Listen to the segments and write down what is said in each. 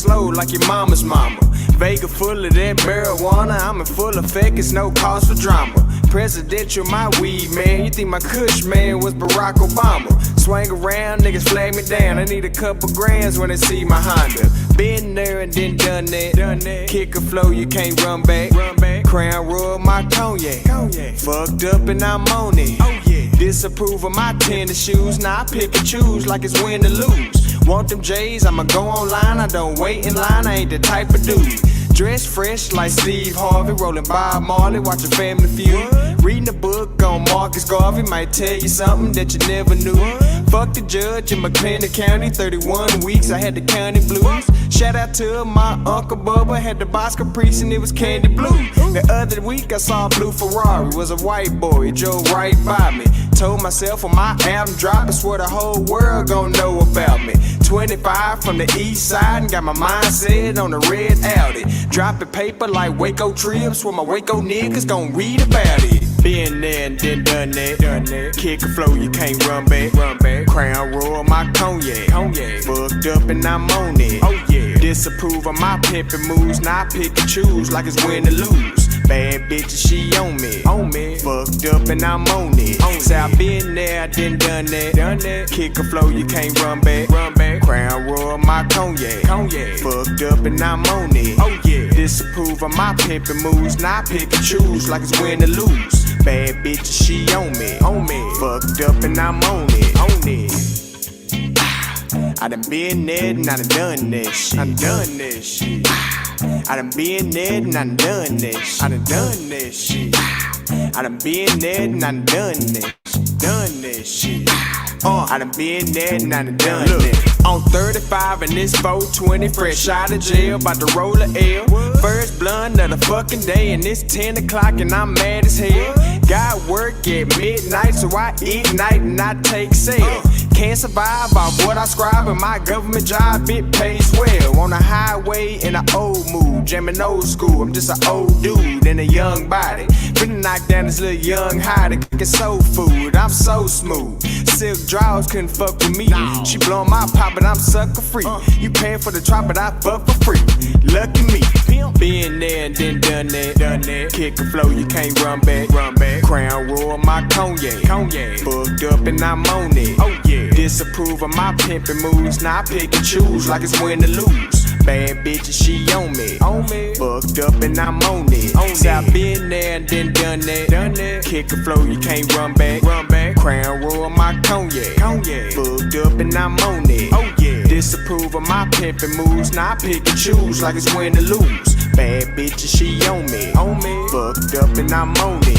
slow like your mama's mama. Vega full of that marijuana, I'm in full effect, it's no cause for drama. Presidential, my weed, man. You think my kush, man, was Barack Obama? Swing around, niggas flag me down. I need a couple grands when they see my Honda. Been there and then done that. Kick a flow, you can't run back. Crown Royal, my cognac. Fucked up and I'm on it. Disapprove of my tennis shoes. Now I pick and choose like it's win or lose. Want them J's, I'ma go online. I don't wait in line, I ain't the type of dude. Dress fresh like Steve Harvey, rolling Bob Marley, watching Family Feud. Reading a book on Marcus Garvey might tell you something that you never knew. Fuck the judge in McLennan County, 31 weeks I had the county blues. Shout out to my Uncle Bubba, had the Boss Caprice and it was candy blue. The other week I saw a blue Ferrari, was a white boy, drove right by me. Told myself when my album drop, I swear the whole world gon' know about me. 25 from the east side and got my mindset on the red Audi. Dropping paper like Waco trips where my Waco niggas gon' read about it. Been there and then done that. Kick a flow, you can't run back. Crown Royal, my cognac. Fucked up and I'm on it. Oh yeah. Disapprove of my pimpin' moves. Now I pick and choose like it's win or lose. Bad bitches, she on me. Fucked up and I'm on it. Say I been there, I done that. Kick a flow, you can't run back. Crown Royal, my cognac. Fucked up and I'm on it. Oh yeah. Disapprove of my pimpin' moves. Now I pick and choose like it's win or lose. Bad bitches, she on me. Fucked up and I'm on it. I done been there and I done this. I done this shit. I done been there and I done this. I done this shit. I done been there and I done this shit. I done been there and I done this. On 35 and this 420, fresh out of jail, bout to roll a L. First blunt of the fucking day and it's 10 o'clock and I'm mad as hell. Got work at midnight, so I ignite and I take sail. Can't survive off what I scribe in my government job, it pays well. On the highway in an old mood, jamming old school. I'm just an old dude in a young body. Finna knock down this little young hottie, cooking soul food. I'm so smooth. Silk drawers couldn't fuck with me. She blowin' my pop, but I'm sucker free. You paying for the drop, but I fuck for free. Lucky me. Been there and then done that. Kick a flow, you can't run back. Crown Royal, my cognac. Fucked up and I'm on it. Oh yeah. Disapprove of my pimpin' moves. Now I pick and choose like it's win or lose. Bad bitches, she on me. Fucked up and I'm on it. Say I been there and then done that. Kick a flow, you can't run back. Crown Royal, my cognac. Fucked up and I'm on it. Oh yeah. Disapprove of my pimpin' moves. Now I pick and choose like it's win or lose. Bad bitches, she on me. Fucked up and I'm on it.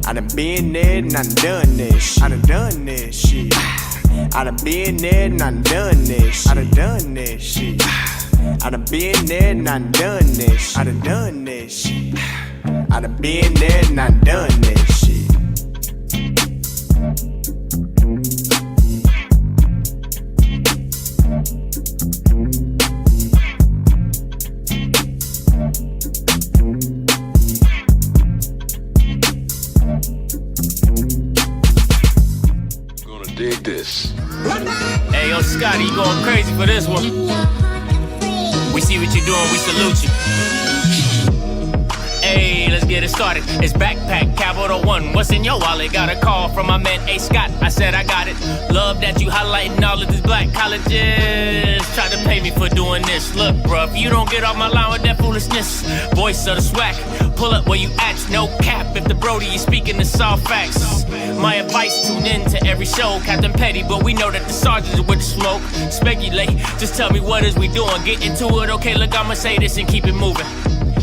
I done been there and I done this. I done this shit. I done been there and I done this. I done this shit. I done been there and I done this. I done this shit. I done been there and I done this shit. Dig this. Hey, yo, Scotty, you going crazy for this one. We see what you're doing, we salute you. Hey, let's get it started. It's Backpack Capital One. What's in your wallet? Got a call from my man A. Scott. I said I got it. Love that you highlighting all of these black colleges. Try to pay me for doing this. Look, bruh, if you don't get off my line with that foolishness, voice of the swag, pull up where you at, no cap. If the Brody is speaking the soft facts, my advice, tune in to every show. Captain Petty, but we know that the sergeants are with the smoke. Speculate, just tell me what is we doing. Get into it, okay, look, I'ma say this and keep it moving.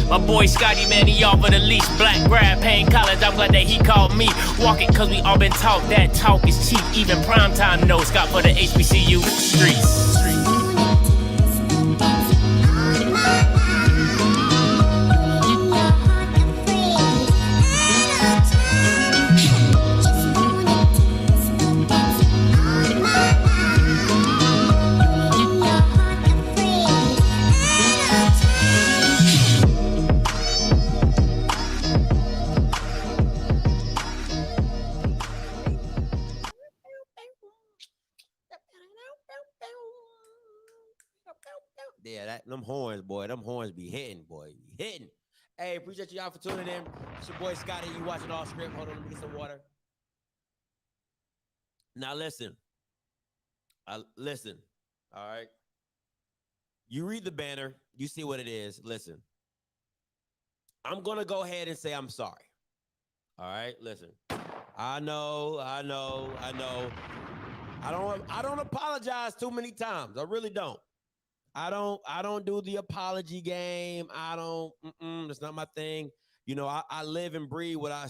My boy Scotty, man, he offered the leash. Black grad, paying college, I'm glad that he called me. Walking, cause we all been taught that talk is cheap. Even primetime knows Scott for the HBCU streets. Yeah, them horns, boy. Them horns be hitting, boy. Be hitting. Hey, appreciate y'all for tuning in. It's your boy Scotty. You watching Off Script. Hold on, let me get some water. Now listen. Listen. All right. You read the banner. You see what it is. Listen. I'm going to go ahead and say I'm sorry. All right. Listen. I know. I don't apologize too many times. I really don't. I don't do the apology game. It's not my thing. You know, I live and breathe what I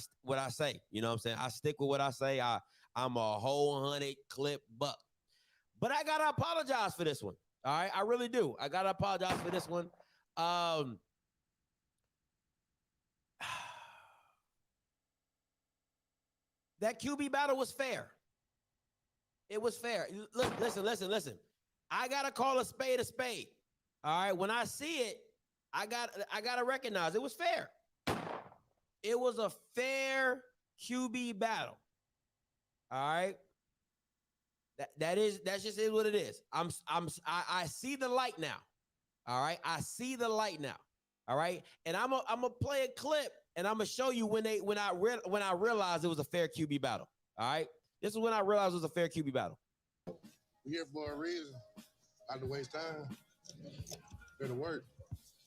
say. You know what I'm saying? I stick with what I say. I'm a whole 100 clip buck. But I gotta apologize for this one. All right, I really do. I gotta apologize for this one. That QB battle was fair. It was fair. Look, listen. I gotta call a spade a spade. All right. When I see it, I gotta recognize it was fair. It was a fair QB battle. All right. That's just is what it is. I see the light now. All right. I see the light now. All right. And I'm gonna play a clip and I'm gonna show you when I realized it was a fair QB battle. All right. This is when I realized it was a fair QB battle. We're here for a reason. Not to waste time. Better work.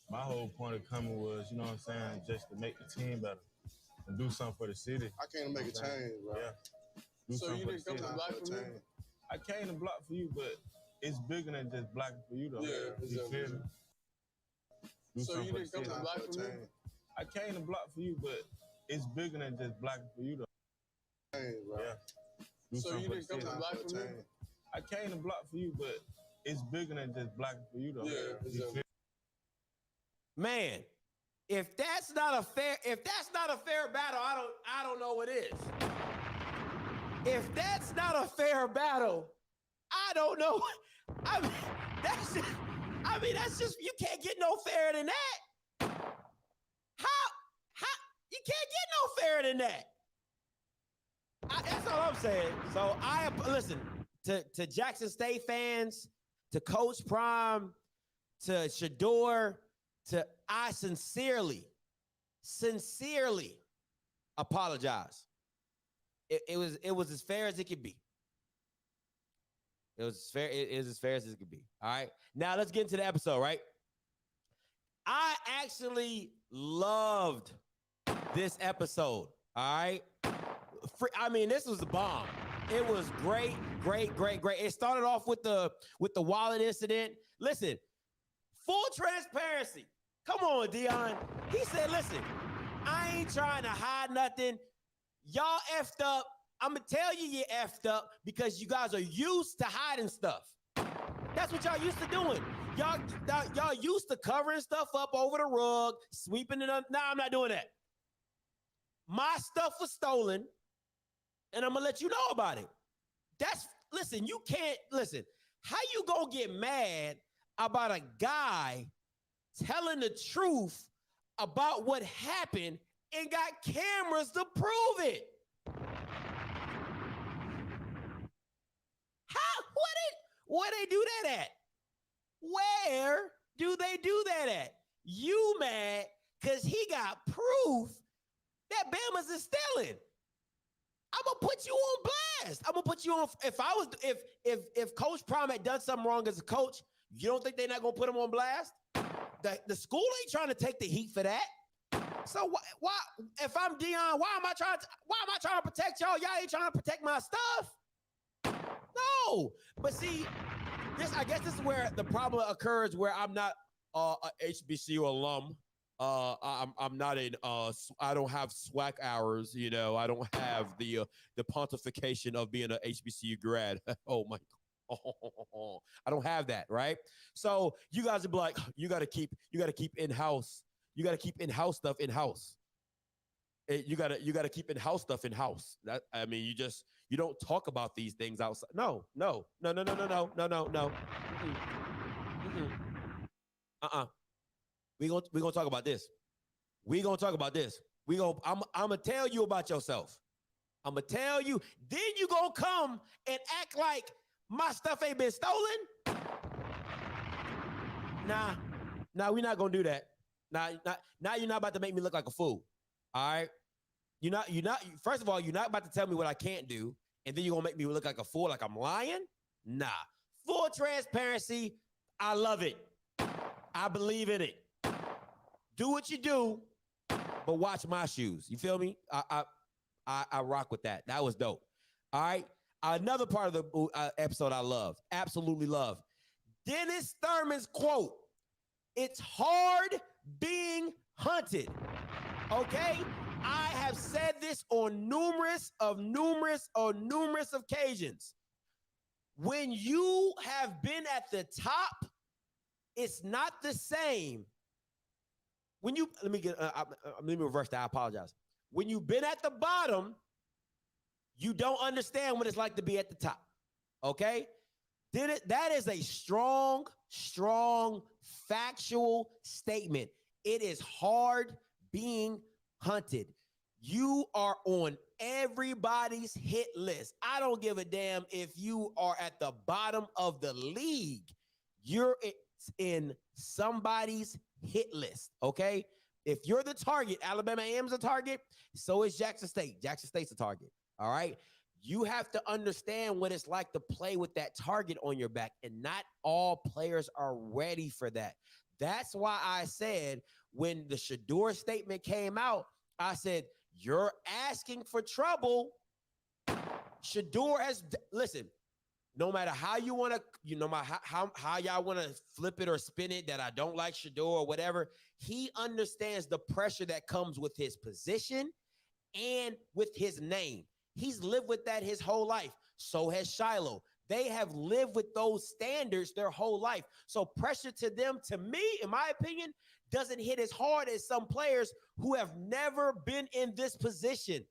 My whole point of coming was, you know what I'm saying, just to make the team better and do something for the city. I came to make a change, bro. Yeah. So you didn't come to block for me? I came to block for you, but it's bigger than just blocking for you, though. Yeah. You feel me? So you didn't come to block for me? I came to block for you, but it's bigger than just blocking for you, though. Yeah. So you didn't come to block for me? I came to block for you, but it's bigger than just blocking for you, though. Yeah. Man, if that's not a fair battle, I don't know what is. If that's not a fair battle, I don't know. I mean, that's just you can't get no fairer than that. How you can't get no fairer than that. That's all I'm saying. So listen to Jackson State fans, to Coach Prime, to Shador, I sincerely apologize. It was as fair as it could be. It was as fair as it could be. All right. Now let's get into the episode, right? I actually loved this episode. All right. This was a bomb. It was great. It started off with the wallet incident. Listen, full transparency. Come on, Deion. He said, listen, I ain't trying to hide nothing. Y'all effed up. I'm going to tell you effed up because you guys are used to hiding stuff. That's what y'all used to doing. Y'all used to covering stuff up over the rug, sweeping it up. Nah, I'm not doing that. My stuff was stolen, and I'm going to let you know about it. Listen, you can't, how you going to get mad about a guy telling the truth about what happened and got cameras to prove it? Where they do that at? Where do they do that at? You mad because he got proof that Bama's is stealing. I'm gonna put you on blast. I'm gonna put you on. If Coach Prime had done something wrong as a coach, you don't think they're not gonna put him on blast? The school ain't trying to take the heat for that. So why if I'm Deion, why am I trying to protect y'all? Y'all ain't trying to protect my stuff. No, but see, I guess this is where the problem occurs. Where I'm not a HBCU alum. I'm not I don't have SWAC hours. You know, I don't have the pontification of being an HBCU grad. Oh my God. I don't have that, right? So you guys would be like, you got to keep in-house. You got to keep in-house stuff in-house. You got to keep in-house stuff in-house. You don't talk about these things outside. No. We're going to talk about this. I'm going to tell you about yourself. I'm going to tell you. Then you going to come and act like my stuff ain't been stolen. Nah, we're not gonna do that. Now you're not about to make me look like a fool. All right. You're not. First of all, you're not about to tell me what I can't do, and then you're gonna make me look like a fool, like I'm lying. Nah. Full transparency. I love it. I believe in it. Do what you do, but watch my shoes. You feel me? I rock with that. That was dope. All right. Another part of the episode I love, absolutely love. Dennis Thurman's quote: "It's hard being hunted." Okay? I have said this on numerous occasions. When you have been at the top, it's not the same. When you let me reverse that. I apologize. When you've been at the bottom, you don't understand what it's like to be at the top. Okay? That is a strong, factual statement. It is hard being hunted. You are on everybody's hit list. I don't give a damn if you are at the bottom of the league. You're in somebody's hit list, okay? If you're the target, Alabama A&M's a target, so is Jackson State. Jackson State's a target, all right? You have to understand what it's like to play with that target on your back, and not all players are ready for that. That's why I said when the Shedeur statement came out, I said, you're asking for trouble. Shedeur has, listen, no matter how you want to, no matter how y'all want to flip it or spin it, that I don't like Shedeur or whatever, he understands the pressure that comes with his position and with his name. He's lived with that his whole life. So has Shiloh. They have lived with those standards their whole life. So pressure to them, to me, in my opinion, doesn't hit as hard as some players who have never been in this position.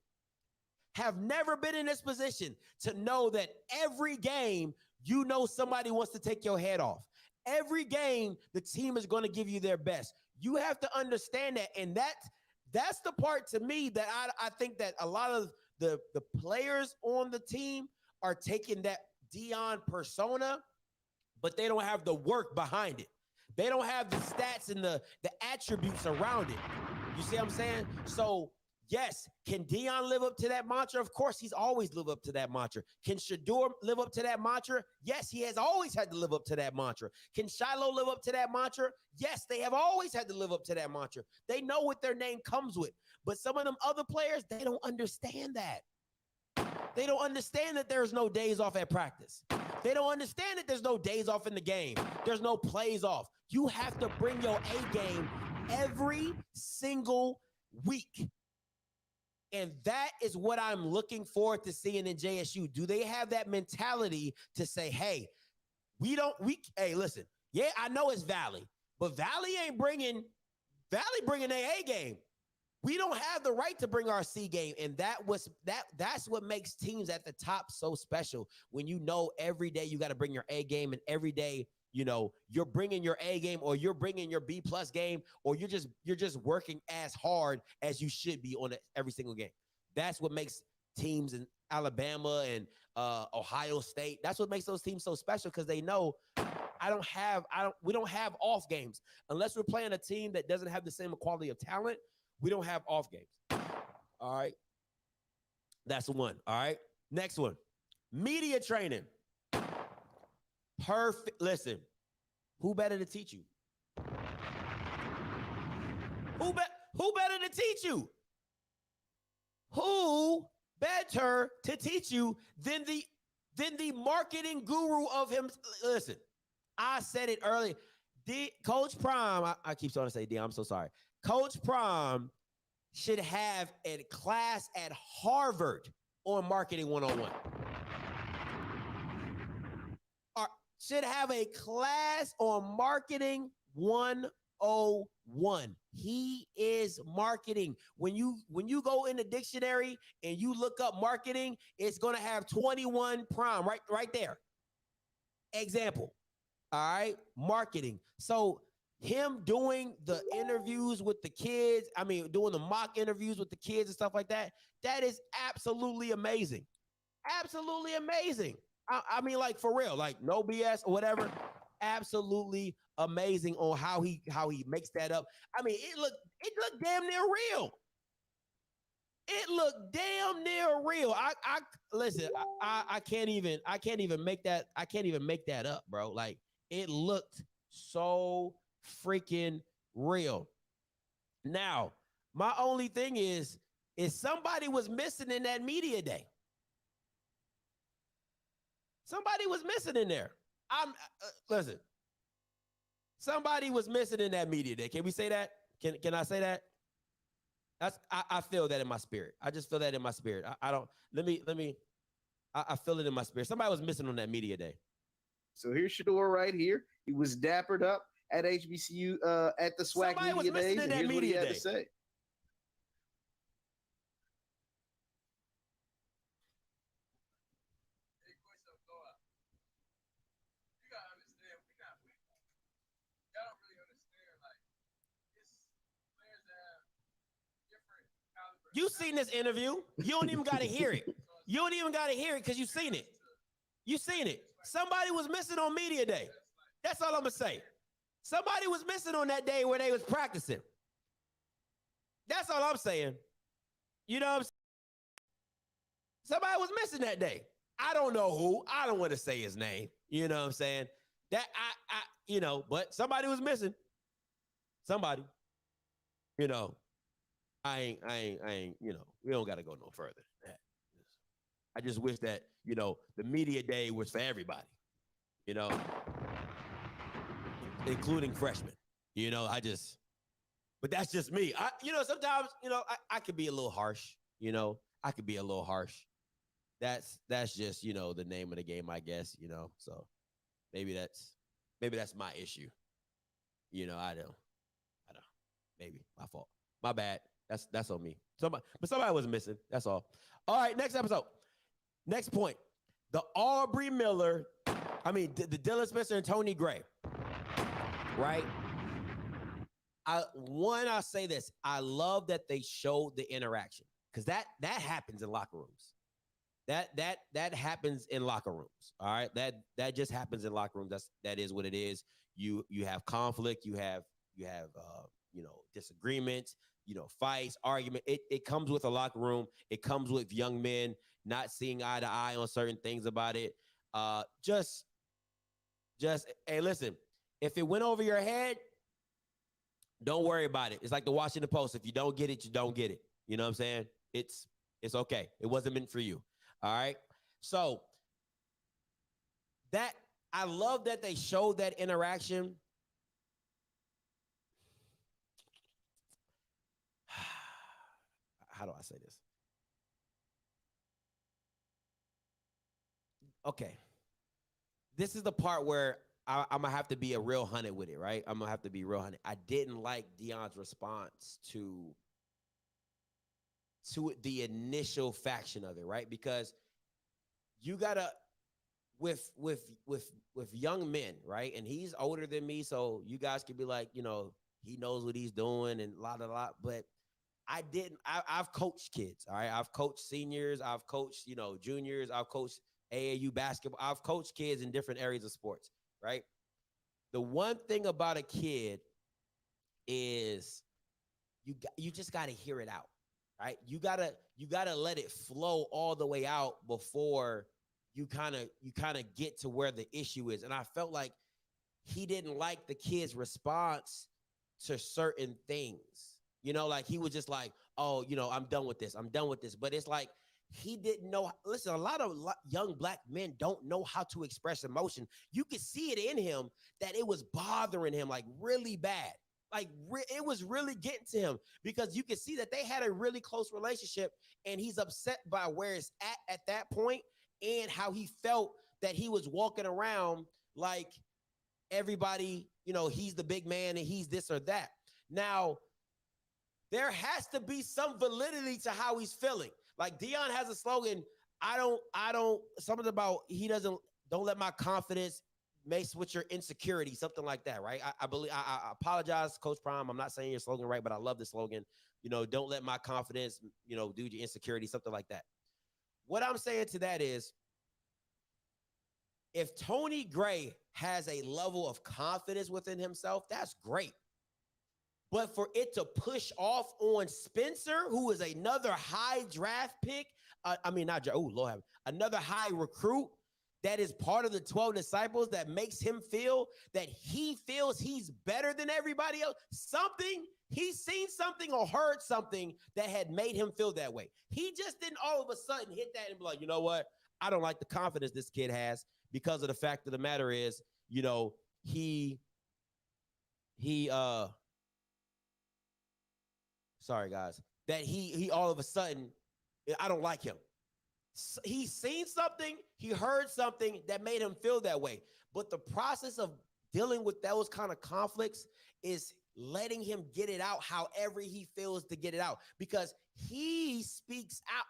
Have never been in this position to know that every game, you know somebody wants to take your head off. Every game, the team is going to give you their best. You have to understand that. And that's the part to me that I think that a lot of the players on the team are taking that Deion persona, but they don't have the work behind it. They don't have the stats and the attributes around it. You see what I'm saying? So, yes, can Deion live up to that mantra? Of course, he's always lived up to that mantra. Can Shedeur live up to that mantra? Yes, he has always had to live up to that mantra. Can Shiloh live up to that mantra? Yes, they have always had to live up to that mantra. They know what their name comes with. But some of them other players, they don't understand that. They don't understand that there's no days off at practice. They don't understand that there's no days off in the game. There's no plays off. You have to bring your A game every single week. And that is what I'm looking forward to seeing in JSU. Do they have that mentality to say, hey, hey, listen, yeah, I know it's Valley, but Valley bringing their A game. We don't have the right to bring our C game. And that's what makes teams at the top so special. When you know every day you got to bring your A game, and every day, you know, you're bringing your A game, or you're bringing your B+ game, or you're just working as hard as you should be on every single game. That's what makes teams in Alabama and Ohio State. That's what makes those teams so special, because they know we don't have off games. Unless we're playing a team that doesn't have the same quality of talent, we don't have off games. All right. That's one. All right. Next one. Media training. Perfect. Listen, who better to teach you? Who better to teach you? Who better to teach you than the marketing guru of him? Listen, I said it earlier. Coach Prime, I keep trying to say Deion, I'm so sorry. Coach Prime should have a class at Harvard on marketing 101. Should have a class on marketing 101. He is marketing. When you go in the dictionary and you look up marketing, it's going to have 21 Prime right there. Example. All right, marketing. So him doing the interviews with the kids, doing the mock interviews with the kids and stuff like that, that is absolutely amazing. Absolutely amazing. I mean, like, for real, like, no BS or whatever. absolutely amazing on how he makes that up. I mean, it looked damn near real. It looked damn near real. I listen. I can't even make that up, bro. Like, it looked so freaking real. Now, my only thing is somebody was missing in that media day. Somebody was missing in there. Listen. Somebody was missing in that media day. Can we say that? Can I say that? I feel that in my spirit. I just feel that in my spirit. I feel it in my spirit. Somebody was missing on that media day. So here's Shador right here. He was dappered up at HBCU at the SWAC Somebody media was missing days. in And that here's what he media had day. to say. You seen this interview. You don't even got to hear it. You don't even got to hear it because you seen it. You seen it. Somebody was missing on media day. That's all I'm going to say. Somebody was missing on that day where they was practicing. That's all I'm saying. You know what I'm saying? Somebody was missing that day. I don't know who. I don't want to say his name. You know what I'm saying? That but somebody was missing. Somebody. I ain't, we don't got to go no further than that. I just wish that, the media day was for everybody, including freshmen, but that's just me. Sometimes, I could be a little harsh, I could be a little harsh. That's just, the name of the game, I guess, so maybe that's my issue. I don't, maybe my fault, my bad. That's on me. Somebody was missing. That's all. All right, next episode. Next point. The the Dylan Spencer and Tony Gray. Right? I'll say this. I love that they showed the interaction because that happens in locker rooms. That happens in locker rooms. All right. That just happens in locker rooms. That is what it is. You have conflict. You have disagreements. Fights, argument. It comes with a locker room. It comes with young men not seeing eye to eye on certain things about it. Just, hey, listen, if it went over your head, don't worry about it. It's like the Washington Post. If you don't get it, you don't get it. You know what I'm saying? It's okay. It wasn't meant for you. All right. So I love that they showed that interaction. How do I say this? Okay. This is the part where I'm going to have to be a real hunted with it, right? I'm going to have to be real hunted. I didn't like Deion's response to the initial faction of it, right? Because you got to, with young men, right? And he's older than me, so you guys could be like, he knows what he's doing and but I've coached kids, all right? I've coached seniors, I've coached, juniors, I've coached AAU basketball, I've coached kids in different areas of sports, right? The one thing about a kid is you just got to hear it out, right? You got to let it flow all the way out before you kind of get to where the issue is. And I felt like he didn't like the kid's response to certain things. Like he was just like, oh, I'm done with this. But it's like he didn't know. Listen, a lot of young Black men don't know how to express emotion. You could see it in him that it was bothering him like really bad. Like it was really getting to him because you could see that they had a really close relationship and he's upset by where it's at that point and how he felt that he was walking around like everybody, he's the big man and he's this or that. Now, there has to be some validity to how he's feeling. Like Deion has a slogan, something about don't let my confidence mess with your insecurity, something like that, right? I believe, I apologize, Coach Prime. I'm not saying your slogan right, but I love the slogan. Don't let my confidence, do your insecurity, something like that. What I'm saying to that is, if Tony Gray has a level of confidence within himself, that's great. But for it to push off on Spencer, who is another high draft pick, another high recruit that is part of the 12 disciples, that makes him feel that he feels he's better than everybody else. He's seen something or heard something that had made him feel that way. He just didn't all of a sudden hit that and be like, you know what? I don't like the confidence this kid has, because of the fact of the matter is, sorry guys, that he all of a sudden, I don't like him. He's seen something, he heard something that made him feel that way. But the process of dealing with those kind of conflicts is letting him get it out however he feels to get it out, because he speaks out.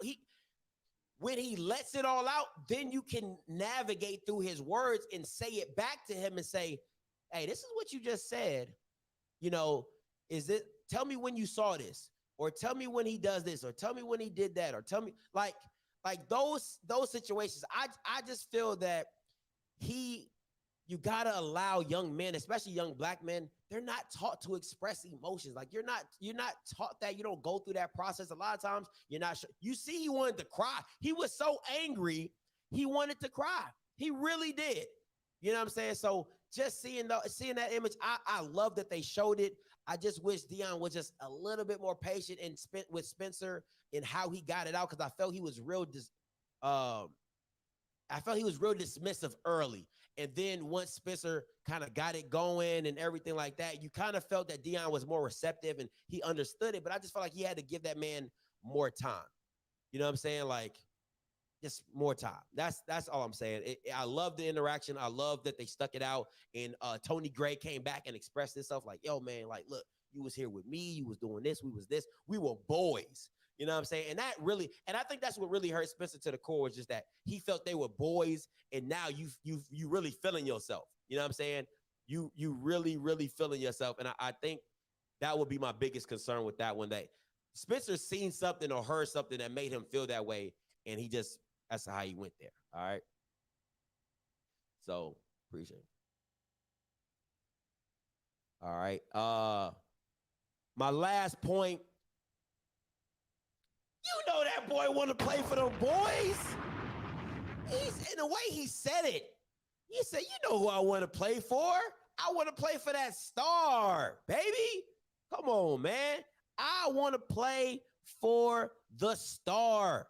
When he lets it all out, then you can navigate through his words and say it back to him and say, hey, this is what you just said. Tell me when you saw this, or tell me when he does this, or tell me when he did that, or tell me like those situations. I just feel that you gotta allow young men, especially young black men, they're not taught to express emotions. Like you're not taught that. You don't go through that process. A lot of times you're not sure. You see, he wanted to cry. He was so angry, he wanted to cry. He really did. You know what I'm saying? So just seeing that image, I love that they showed it. I just wish Deion was just a little bit more patient and spent with Spencer in how he got it out, because I felt he was real dismissive early. And then once Spencer kind of got it going and everything like that, you kind of felt that Deion was more receptive and he understood it. But I just felt like he had to give that man more time. You know what I'm saying? Like, just more time. That's all I'm saying. I love the interaction. I love that they stuck it out. And Tony Gray came back and expressed himself like, yo, man, like, look, you was here with me. You was doing this. We was this. We were boys. You know what I'm saying? And I think that's what really hurt Spencer to the core, was just that he felt they were boys, and now you really feeling yourself. You know what I'm saying? You really, really feeling yourself. And I think that would be my biggest concern with that one, that Spencer seen something or heard something that made him feel that way, and that's how he went there. All right. So appreciate it. All right. My last point. You know that boy want to play for the boys. He's, in the way he said it, he said, you know who I want to play for? I want to play for that star, baby. Come on, man. I want to play for the star.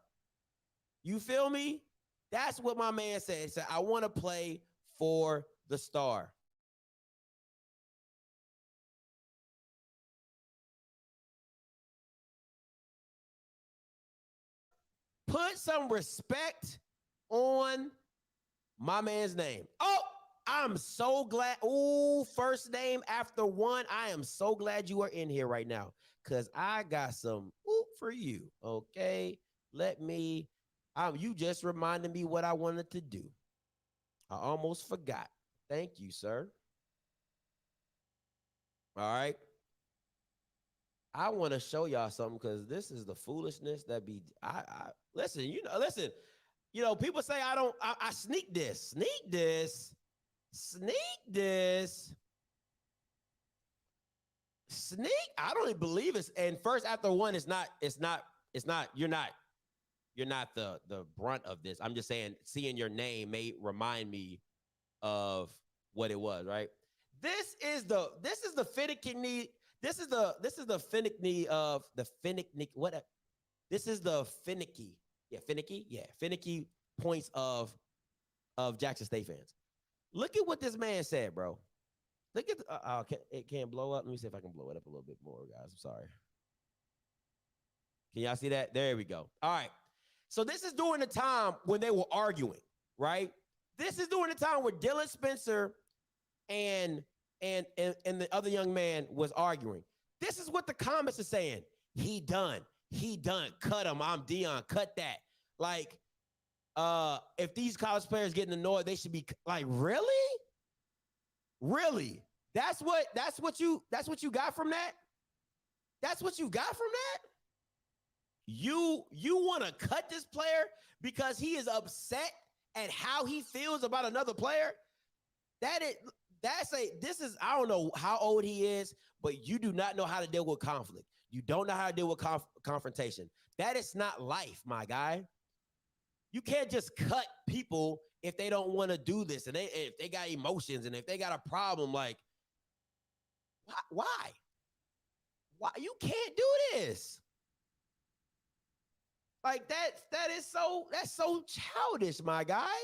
You feel me? That's what my man said. He said, I want to play for the star. Put some respect on my man's name. Oh, I'm so glad. Oh, first name after one. I am so glad you are in here right now, because I got some for you. Okay. You just reminded me what I wanted to do. I almost forgot. Thank you, sir. All right. I want to show y'all something, because this is the foolishness that be. Listen. People say I sneak this. I don't even believe it. And first after one, it's not. You're not the brunt of this. I'm just saying, seeing your name may remind me of what it was, right? This is the finicky. This is the finicky of the finicky. What? This is the finicky. Yeah, finicky. Yeah, finicky points of Jackson State fans. Look at what this man said, bro. Look at it can't blow up. Let me see if I can blow it up a little bit more, guys. I'm sorry. Can y'all see that? There we go. All right. So this is during the time when they were arguing, right? This is during the time where Dylan Spencer and the other young man was arguing. This is what the comments are saying. He done. Cut him. I'm Deion. Cut that. Like, if these college players getting annoyed, they should be like, really? That's what you got from that? That's what you got from that? You want to cut this player because he is upset and how he feels about another player, I don't know how old he is, but you do not know how to deal with conflict. You don't know how to deal with confrontation. That is not life, my guy. You can't just cut people if they don't want to do this, and if they got emotions, and if they got a problem. Like, why? You can't do this. Like that's so childish, my guy.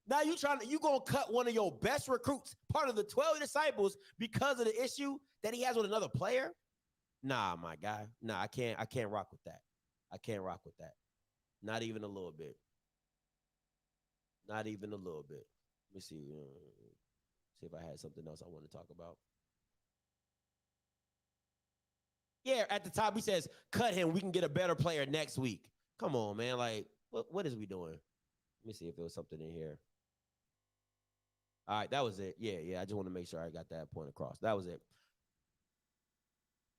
Now you gonna cut one of your best recruits, part of the 12 disciples, because of the issue that he has with another player? Nah, my guy. Nah, I can't rock with that. I can't rock with that. Not even a little bit. Not even a little bit. Let me see. See if I had something else I want to talk about. Yeah, at the top he says, cut him. We can get a better player next week. Come on, man. Like, what is we doing? Let me see if there was something in here. All right, that was it. Yeah. I just want to make sure I got that point across. That was it.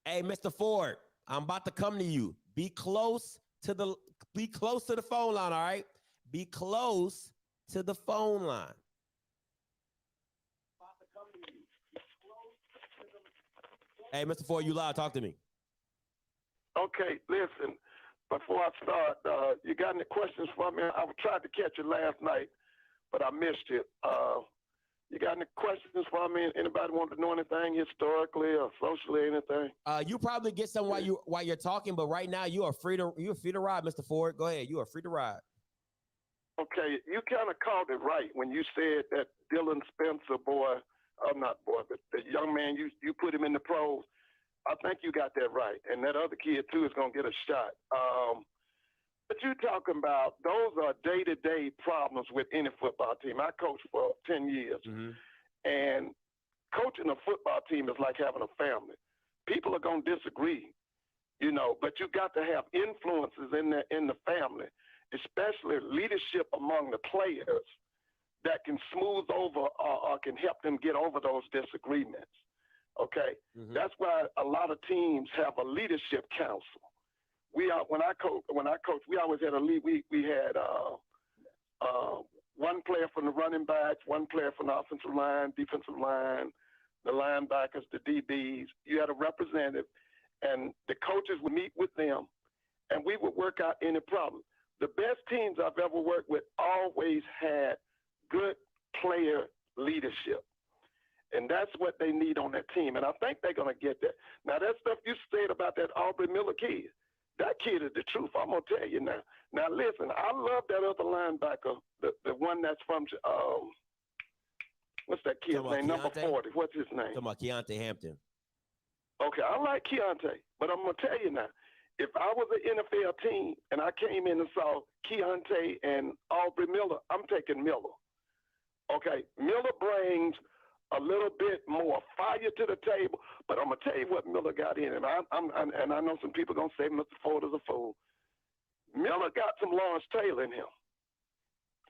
Hey, Mr. Ford, I'm about to come to you. Be close to the phone line, all right? Be close to the phone line. Hey, Mr. Ford, you loud. Talk to me. Okay, listen. Before I start, you got any questions for me? I tried to catch it last night, but I missed it. You got any questions for me? Anybody want to know anything historically or socially, anything? You probably get some while you're talking, but right now you're free to ride, Mr. Ford. Go ahead. You are free to ride. Okay, you kind of called it right when you said that Dylan Spencer but the young man, you put him in the pros. I think you got that right. And that other kid, too, is going to get a shot. But you're talking about, those are day-to-day problems with any football team. I coached for 10 years. Mm-hmm. And coaching a football team is like having a family. People are going to disagree, but you got to have influences in the family, especially leadership among the players that can smooth over or can help them get over those disagreements. Okay? Mm-hmm. That's why a lot of teams have a leadership council. When I coach, we always had a lead. We had one player from the running backs, one player from the offensive line, defensive line, the linebackers, the DBs. You had a representative, and the coaches would meet with them, and we would work out any problem. The best teams I've ever worked with always had good player leadership, and that's what they need on that team, and I think they're going to get that. Now, that stuff you said about that Aubrey Miller kid, that kid is the truth. I'm going to tell you now. Now, listen, I love that other linebacker, the one that's from, what's that kid's name? Number 40. What's his name? Talking about Keontae Hampton. Okay, I like Keontae, but I'm going to tell you now, if I was an NFL team and I came in and saw Keontae and Aubrey Miller, I'm taking Miller. Okay, Miller brings a little bit more fire to the table, but I'm gonna tell you what Miller got in him. And I know some people are gonna say Mr. Ford is a fool. Miller got some Lawrence Taylor in him.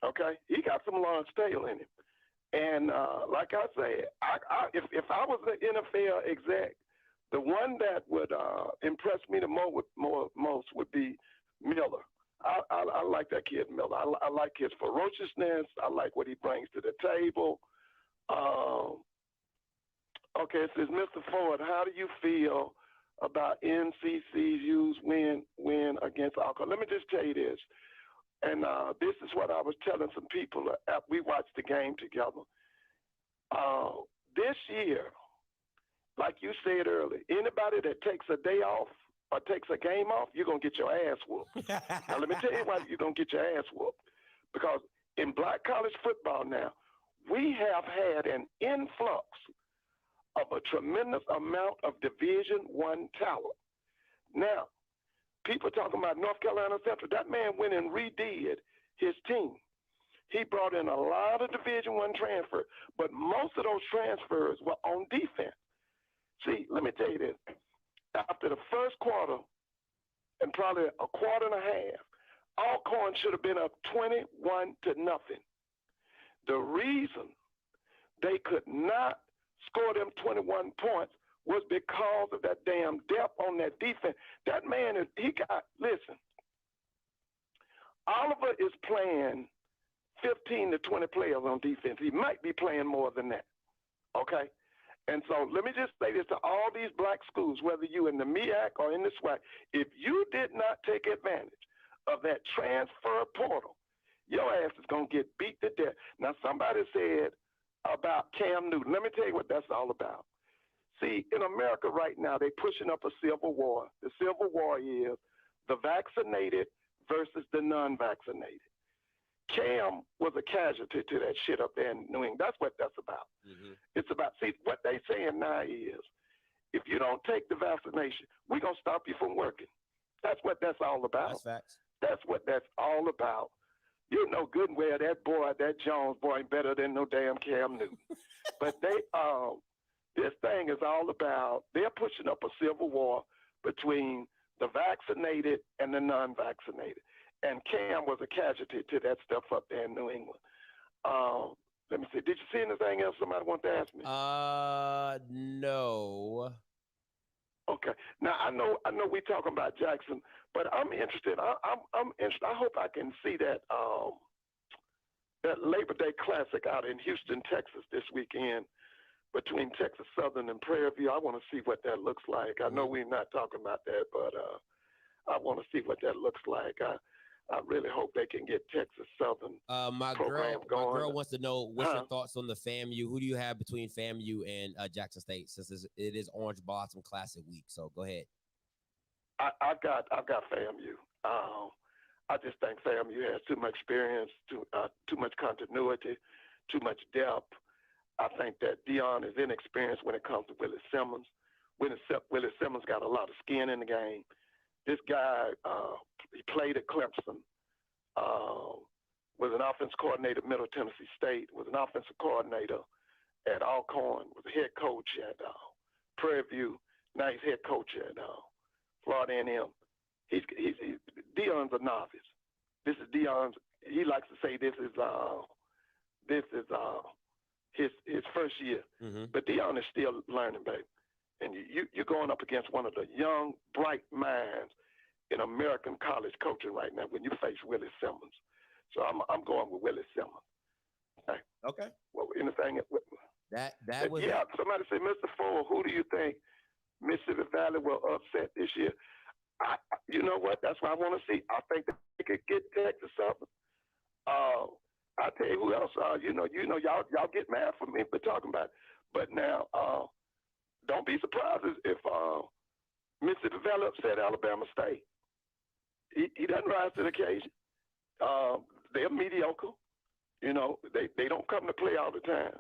Okay, he got some Lawrence Taylor in him. And like I said, if I was an NFL exec, the one that would impress me the most would be Miller. I like that kid Miller. I like his ferociousness. I like what he brings to the table. Okay, it says, Mr. Ford, how do you feel about NCCU's win against Alcorn? Let me just tell you this, and this is what I was telling some people after we watched the game together. This year, like you said earlier, anybody that takes a day off or takes a game off, you're going to get your ass whooped. Now, let me tell you why you're going to get your ass whooped. Because in black college football now, we have had an influx of a tremendous amount of Division I talent. Now, people talking about North Carolina Central, that man went and redid his team. He brought in a lot of Division I transfer, but most of those transfers were on defense. See, let me tell you this. After the first quarter and probably a quarter and a half, Alcorn should have been up 21-0. The reason they could not score them 21 points was because of that damn depth on that defense. That man, listen, Oliver is playing 15 to 20 players on defense. He might be playing more than that. Okay? And so let me just say this to all these black schools, whether you in the MEAC or in the SWAC, if you did not take advantage of that transfer portal, your ass is going to get beat to death. Now, somebody said about Cam Newton. Let me tell you what that's all about. See, in America right now, they're pushing up a civil war. The civil war is the vaccinated versus the non-vaccinated. Cam was a casualty to that shit up there in New England. That's what that's about. Mm-hmm. It's about, see, what they saying now is, if you don't take the vaccination, we're going to stop you from working. That's what that's all about. That's facts. That's what that's all about. You know good and well that boy, that Jones boy, ain't better than no damn Cam Newton. But they, this thing is all about, they're pushing up a civil war between the vaccinated and the non-vaccinated. And Cam was a casualty to that stuff up there in New England. Let me see. Did you see anything else somebody wanted to ask me? No. Okay. Now I know we talking about Jackson, but I'm interested. I'm interested. I hope I can see that that Labor Day Classic out in Houston, Texas this weekend between Texas Southern and Prairie View. I want to see what that looks like. I know we're not talking about that, but I want to see what that looks like. I really hope they can get Texas Southern my program going. My girl wants to know what's your thoughts on the FAMU. Who do you have between FAMU and Jackson State, since it is Orange Blossom Classic Week? So go ahead. I've got FAMU. I just think FAMU has too much experience, too much continuity, too much depth. I think that Deion is inexperienced when it comes to Willie Simmons. Willie Simmons got a lot of skin in the game. This guy, he played at Clemson, was an offense coordinator at Middle Tennessee State, was an offensive coordinator at Alcorn, was a head coach at Prairie View. Now he's head coach at Florida A&M. Deion's a novice. This is Deion's. He likes to say this is his first year. Mm-hmm. But Deion is still learning, baby. And you're going up against one of the young, bright minds in American college coaching right now when you face Willie Simmons. So I'm going with Willie Simmons. Okay. Well, anything? That was. Yeah, somebody said, Mr. Ford, who do you think Mississippi Valley will upset this year? You know what? That's what I want to see. I think they could get Texas Southern. I tell you who else. Y'all get mad for me for talking about it. But now, don't be surprised if Mississippi Valley upset Alabama State. He doesn't rise to the occasion. They're mediocre. You know, they don't come to play all the time.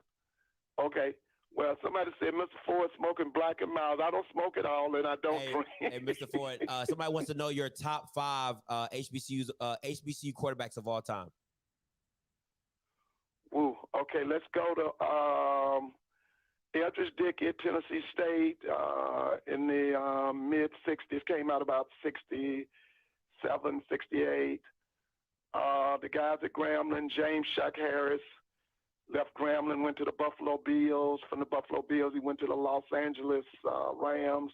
Okay. Well, somebody said Mr. Ford smoking Black and Mild. I don't smoke it all, and I don't drink. Hey, Mr. Ford, somebody wants to know your top 5 HBCU quarterbacks of all time. Woo. Okay, let's go to Eldridge Dickey at Tennessee State in the mid-'60s, came out about 67, 68. The guys at Grambling, James Shuck Harris, left Grambling, went to the Buffalo Bills. From the Buffalo Bills, he went to the Los Angeles Rams.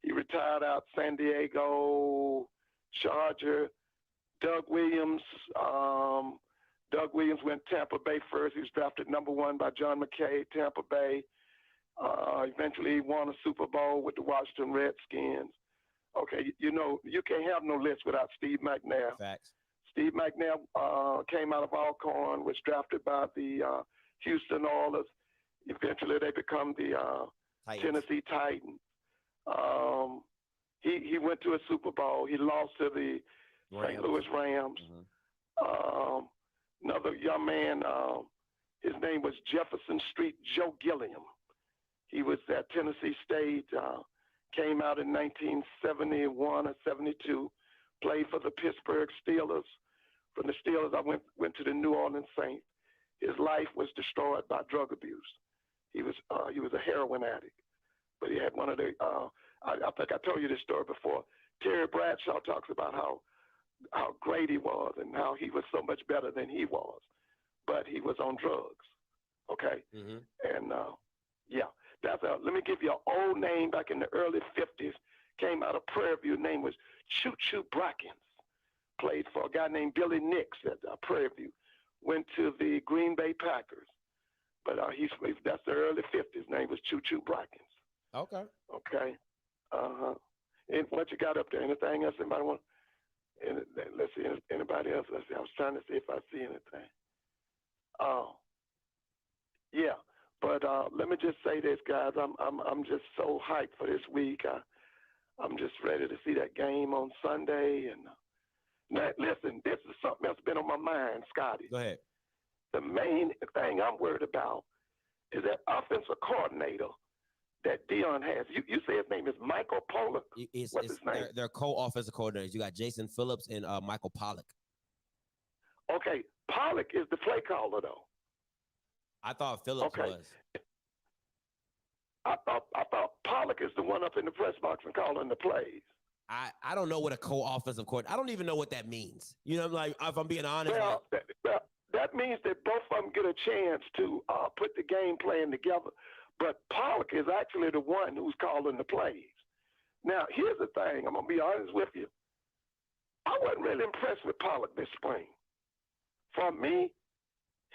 He retired out San Diego Charger. Doug Williams went Tampa Bay first. He was drafted number 1 by John McKay, Tampa Bay. Eventually, he won a Super Bowl with the Washington Redskins. Okay, you know, you can't have no list without Steve McNair. Facts. Steve McNair came out of Alcorn, was drafted by the Houston Oilers. Eventually, they become the Tennessee Titans. He went to a Super Bowl. He lost to the St. Louis Rams. Mm-hmm. Another young man, his name was Jefferson Street Joe Gilliam. He was at Tennessee State, came out in 1971 or 72, played for the Pittsburgh Steelers. From the Steelers, I went to the New Orleans Saints. His life was destroyed by drug abuse. He was a heroin addict, but he had one of the. I think I told you this story before. Terry Bradshaw talks about how great he was and how he was so much better than he was, but he was on drugs. Okay, mm-hmm. And yeah, let me give you an old name back in the early 50s. Came out of Prairie View. Name was Choo Choo Brackens. Played for a guy named Billy Nix at Prairie View. went to the Green Bay Packers. But that's the early 50s. His name was Choo Choo Brackens. Okay. Okay. And what you got up there? Anything else? Anybody want? Let's see. Anybody else? Let's see. I was trying to see if I see anything. Yeah. But let me just say this, guys. I'm just so hyped for this week. I'm just ready to see that game on Sunday. And now, listen, this is something that's been on my mind, Scotty. Go ahead. The main thing I'm worried about is that offensive coordinator that Deion has. You say his name is Michael Pollock. What's his name? They're co-offensive coordinators. You got Jason Phillips and Michael Pollock. Okay, Pollock is the play caller, though. I thought Phillips was. I thought Pollock is the one up in the press box and calling the plays. I don't know what a co-offensive coordinator. I don't even know what that means. You know, like if I'm being honest. Well, that means that both of them get a chance to put the game plan together. But Pollock is actually the one who's calling the plays. Now, here's the thing. I'm going to be honest with you. I wasn't really impressed with Pollock this spring. For me,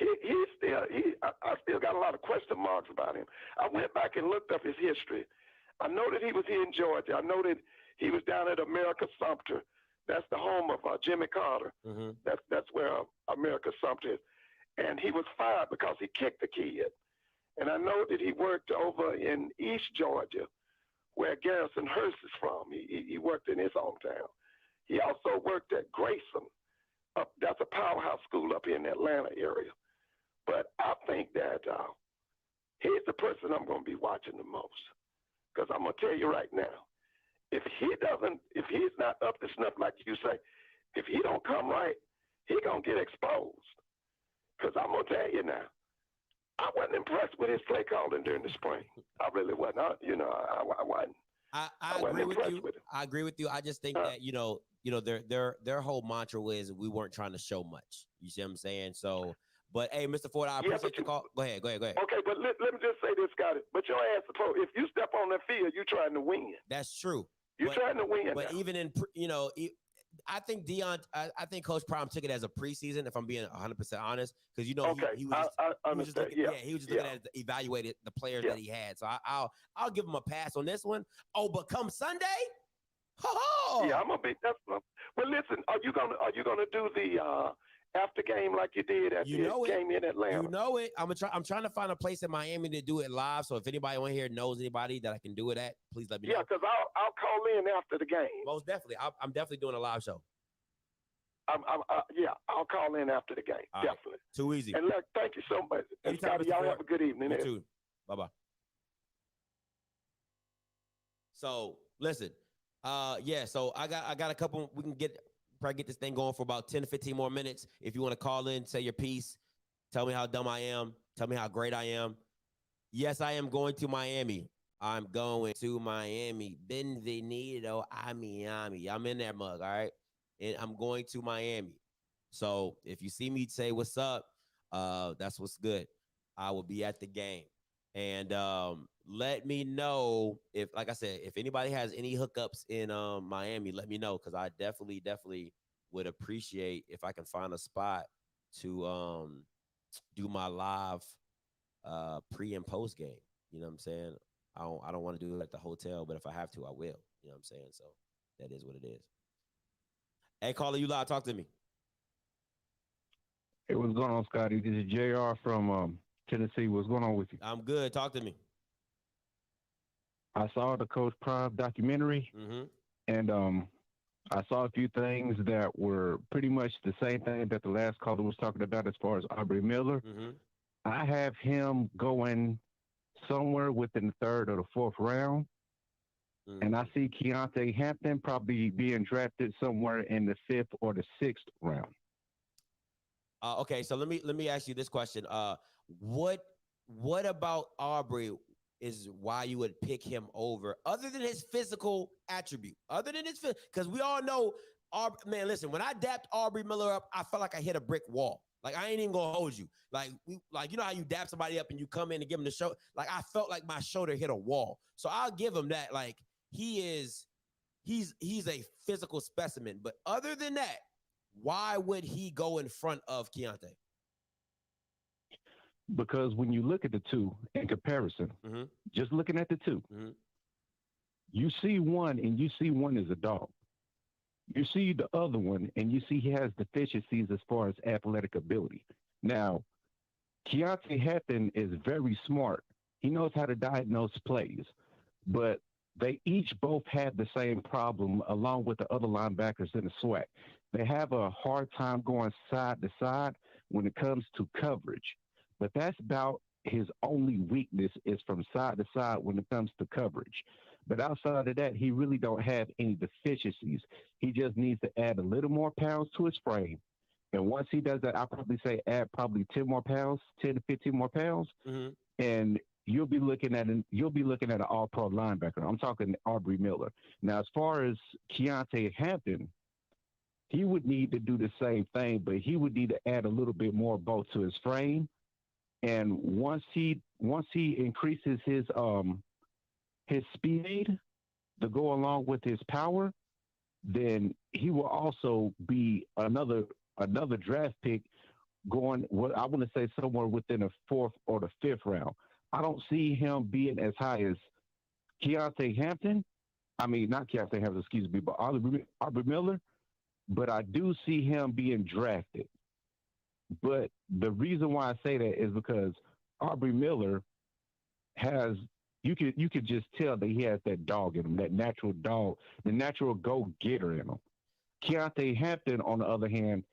I still got a lot of question marks about him. I went back and looked up his history. I know that he was here in Georgia. I know that he was down at America Sumter. That's the home of Jimmy Carter. Mm-hmm. That's where America Sumter is. And he was fired because he kicked the kid. And I know that he worked over in East Georgia, where Garrison Hurst is from. He worked in his hometown. He also worked at Grayson. That's a powerhouse school up here in the Atlanta area. But I think that he's the person I'm going to be watching the most. Because I'm going to tell you right now, if he's not up to snuff like you say, if he don't come right, he's going to get exposed. Because I'm going to tell you now, I wasn't impressed with his play calling during the spring. I really wasn't. I wasn't. I wasn't agree with impressed you. with him. I agree with you. I just think that you know their whole mantra was we weren't trying to show much. You see what I'm saying? So, but hey, Mr. Ford, I appreciate the call. Go ahead. Okay, but let me just say this, Scotty. But your ass, if you step on that field, you're trying to win. That's true. You're trying to win. But now. even in I think I think Coach Prime took it as a preseason, if I'm being 100% honest, because he was just looking, he was just looking at evaluated the players that he had. So I'll give him a pass on this one. Oh, but come Sunday, I'm gonna be. Well, listen, are you gonna do the after game like you did at the game in Atlanta? You know it. I'm trying to find a place in Miami to do it live. So if anybody on here knows anybody that I can do it at, please let me know. Yeah, because I'll call in after the game. Most definitely. I'm definitely doing a live show. I'll call in after the game. All definitely. Right. Too easy. And look, thank you so much. Anytime, y'all have a good evening. You too. Bye-bye. So listen, so I got a couple. We can probably get this thing going for about 10 to 15 more minutes. If you want to call in, say your piece, tell me how dumb I am, tell me how great I am. Yes, I am going to Miami. I'm going to Miami. Benvenido a Miami. I'm in that mug, all right? And I'm going to Miami. So if you see me say what's up, that's what's good. I will be at the game. And let me know if, like I said, if anybody has any hookups in Miami, let me know, because I definitely would appreciate if I can find a spot to do my live pre and post game. You know what I'm saying? I don't want to do it at the hotel, but if I have to, I will. You know what I'm saying? So that is what it is. Hey, caller, you live. Talk to me. Hey, what's going on, Scotty? This is JR from Tennessee. What's going on with you? I'm good. Talk to me. I saw the Coach Prime documentary, and I saw a few things that were pretty much the same thing that the last caller was talking about as far as Aubrey Miller. I have him going somewhere within the third or the fourth round, and I see Keontae Hampton probably being drafted somewhere in the fifth or the sixth round. Okay, so let me ask you this question. What about Aubrey is why you would pick him over, other than his physical attribute, because we all know, man, listen, when I dapped Aubrey Miller up, I felt like I hit a brick wall. Like, I ain't even gonna hold you. Like, you know how you dap somebody up and you come in and give him the show? Like, I felt like my shoulder hit a wall. So I'll give him that. Like, he's a physical specimen. But other than that, why would he go in front of Keontae? because when you look at the two in comparison, just looking at the two, you see one and you see one is a dog. You see the other one and you see he has deficiencies as far as athletic ability. Now, Keontae Hampton is very smart. He knows how to diagnose plays, but they each both have the same problem along with the other linebackers in the SWAC. They have a hard time going side to side when it comes to coverage, but that's about his only weakness is from side to side when it comes to coverage. But outside of that, he really don't have any deficiencies. He just needs to add a little more pounds to his frame. And once he does that, I'll probably say add probably 10 more pounds, 10 to 15 more pounds. And you'll be looking at an all-pro linebacker. I'm talking Aubrey Miller. Now, as far as Keontae Hampton, he would need to do the same thing, but he would need to add a little bit more both to his frame. And once he increases his speed to go along with his power, then he will also be another draft pick going, what I want to say somewhere within the 4th or the 5th round. I don't see him being as high as Keontae Hampton. I mean, not Keontae Hampton, excuse me, but Aubrey Miller. But I do see him being drafted. But the reason why I say that is because Aubrey Miller has, you could just tell that he has that dog in him, that natural dog, the natural go-getter in him. Keontae Hampton, on the other hand,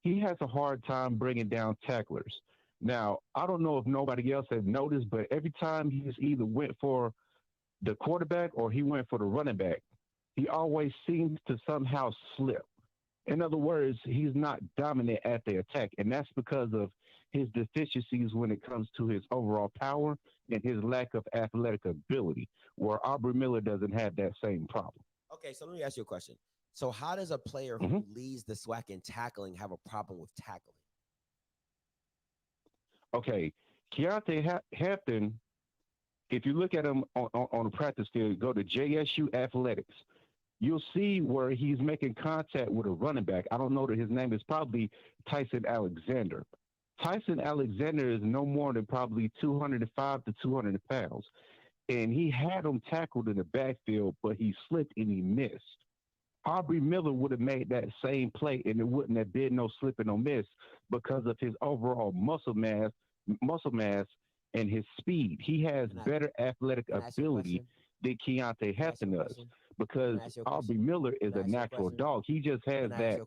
he has a hard time bringing down tacklers. Now, I don't know if nobody else has noticed, but every time he's either went for the quarterback or he went for the running back, he always seems to somehow slip. In other words, he's not dominant at the attack, and that's because of his deficiencies when it comes to his overall power and his lack of athletic ability, where Aubrey Miller doesn't have that same problem. Okay, so let me ask you a question. So how does a player who leads the SWAC in tackling have a problem with tackling? Okay, Keontae Hampton, if you look at him on the practice field, go to JSU Athletics, you'll see where he's making contact with a running back. I don't know that his name is probably Tyson Alexander. Tyson Alexander is no more than probably 205 to 200 pounds. And he had him tackled in the backfield, but he slipped and he missed. Aubrey Miller would have made that same play and it wouldn't have been no slip and no miss because of his overall muscle mass and his speed. He has better athletic ability than Keontae Hampton does because Aubrey Miller is a natural dog. He just has that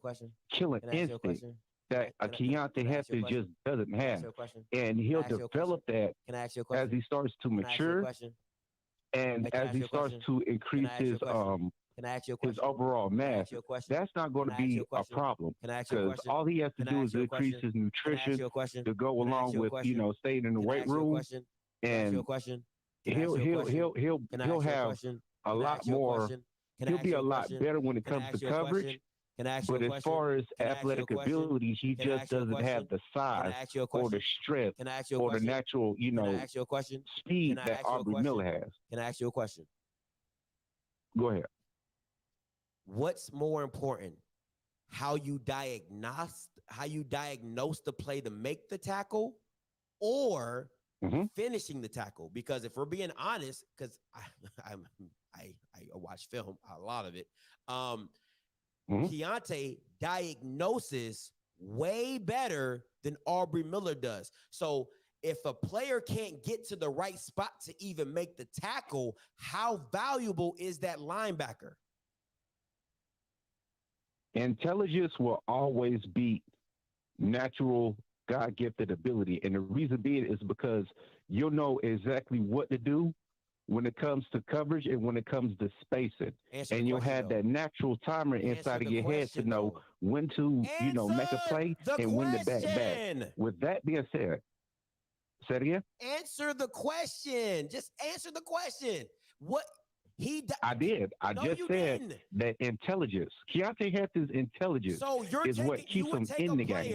killing instinct that a Keontae Hampton just doesn't have. And he'll develop that as he starts to mature and as he starts to increase his overall mass. That's not going to be a problem because all he has to do is increase his nutrition to go along with, staying in the weight room, and he'll have a lot more. He'll be a lot better when it comes to coverage. But as far as athletic ability, he just doesn't have the size or the strength or the natural, speed that Aubrey Miller has. Can I ask you a question? Go ahead. What's more important, how you diagnose the play to make the tackle, or finishing the tackle? Because if we're being honest, because I watch film, a lot of it. Keontae diagnoses way better than Aubrey Miller does. So if a player can't get to the right spot to even make the tackle, how valuable is that linebacker? Intelligence will always beat natural God-gifted ability. And the reason being is because you'll know exactly what to do when it comes to coverage and when it comes to spacing. And you'll have that natural timer inside of your head to know when to, make a play and when to back back. With that being said, say it again. Answer the question. Just answer the question. What? I did. I just said that intelligence. Keontae Hampton's intelligence is what keeps him in the game.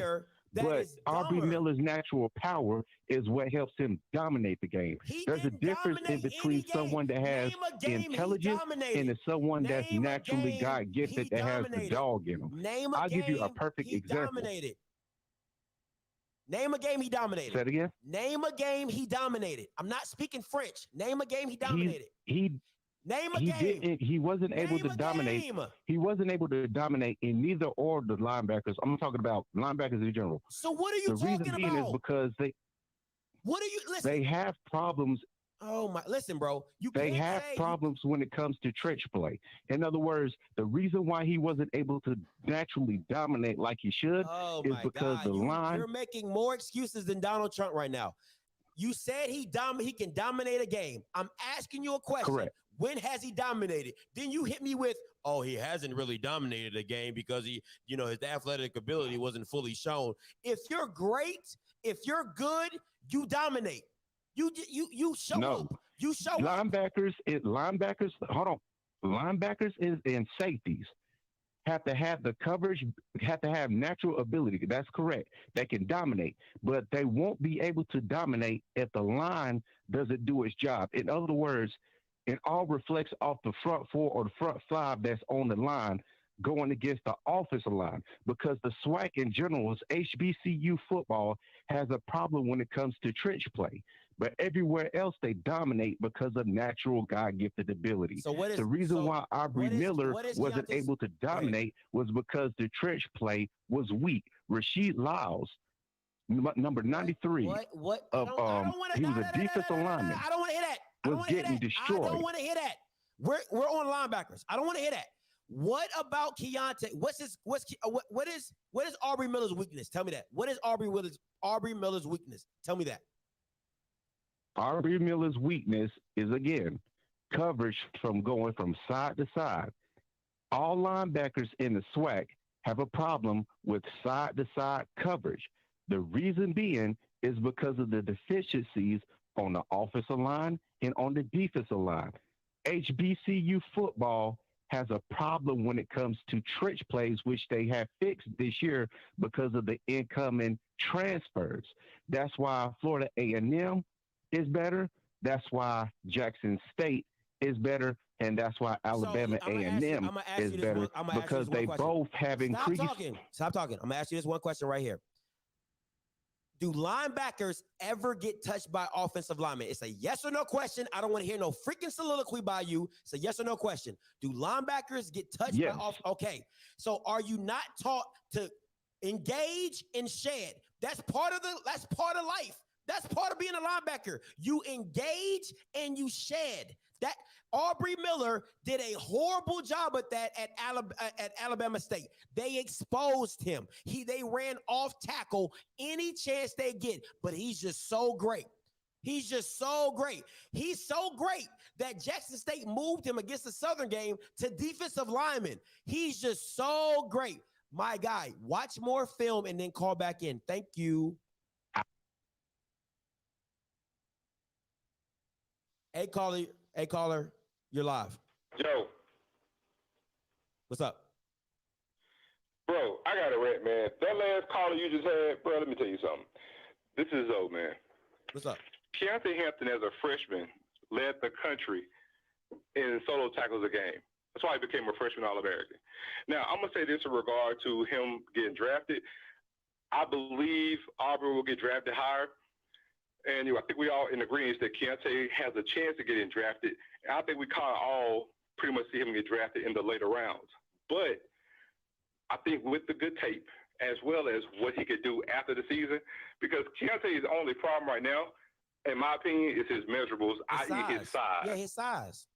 But Aubrey Miller's natural power is what helps him dominate the game. There's a difference in between someone that has intelligence and someone that's naturally God-gifted that has the dog in him. I'll give you a perfect example. Name a game he dominated. Say it again. Name a game he dominated. I'm not speaking French. Name a game he dominated. Name a game. He wasn't able to dominate. He wasn't able to dominate in neither or the linebackers. I'm talking about linebackers in general. So what are you talking about? The reason being is because they have problems. Oh my! Listen, bro. They have problems when it comes to trench play. In other words, the reason why he wasn't able to naturally dominate like he should is because the line. You're making more excuses than Donald Trump right now. You said he can dominate a game. I'm asking you a question. Correct. When has he dominated? Then you hit me with, oh, he hasn't really dominated a game because his athletic ability wasn't fully shown. If you're great, if you're good, you dominate. You show up. You show up. Linebackers, hold on. Linebackers and safeties have to have the coverage, have to have natural ability. That's correct. They can dominate, but they won't be able to dominate if the line doesn't do its job. In other words, it all reflects off the front four or the front five that's on the line going against the offensive line, because the SWAC in general is HBCU football has a problem when it comes to trench play. But everywhere else they dominate because of natural God-gifted ability. So what is the reason why Aubrey Miller wasn't able to dominate was because the trench play was weak. Rasheed Lyles, number 93, he was a defensive lineman. I don't want to hear that. Was getting destroyed. I don't want to hear that. We're on linebackers. I don't want to hear that. What about Keontae? What is Aubrey Miller's weakness? Tell me that. What is Aubrey Miller's weakness? Tell me that. Aubrey Miller's weakness is, again, coverage from going from side to side. All linebackers in the SWAC have a problem with side-to-side coverage. The reason being is because of the deficiencies on the offensive line and on the defensive line. HBCU football has a problem when it comes to trench plays, which they have fixed this year because of the incoming transfers. That's why Florida A&M is better. That's why Jackson State is better. And that's why Alabama A&M is better, because they both have increased. Stop talking. I'm going to ask you this one question right here. Do linebackers ever get touched by offensive linemen? It's a yes or no question. I don't want to hear no freaking soliloquy by you. It's a yes or no question. Do linebackers get touched by offensive? Okay. So are you not taught to engage and shed? That's part of life. That's part of being a linebacker. You engage and you shed. That Aubrey Miller did a horrible job at that at Alabama State. They exposed him. They ran off tackle any chance they get, but he's just so great. He's just so great. He's so great that Jackson State moved him against the Southern game to defensive lineman. He's just so great. My guy, watch more film and then call back in. Thank you. Hey, caller, you're live. Joe. What's up? Bro, I got a rant, man. That last caller you just had, bro, let me tell you something. This is Zoe, man. What's up? Keontae Hampton, as a freshman, led the country in solo tackles a game. That's why he became a freshman All-American. Now, I'm going to say this in regard to him getting drafted. I believe Aubrey will get drafted higher. And I think we all in agreement that Keontae has a chance of getting drafted. And I think we kind of all pretty much see him get drafted in the later rounds. But I think with the good tape, as well as what he could do after the season, because Keontae's only problem right now, in my opinion, is his measurables, i.e. his size. Yeah, his size.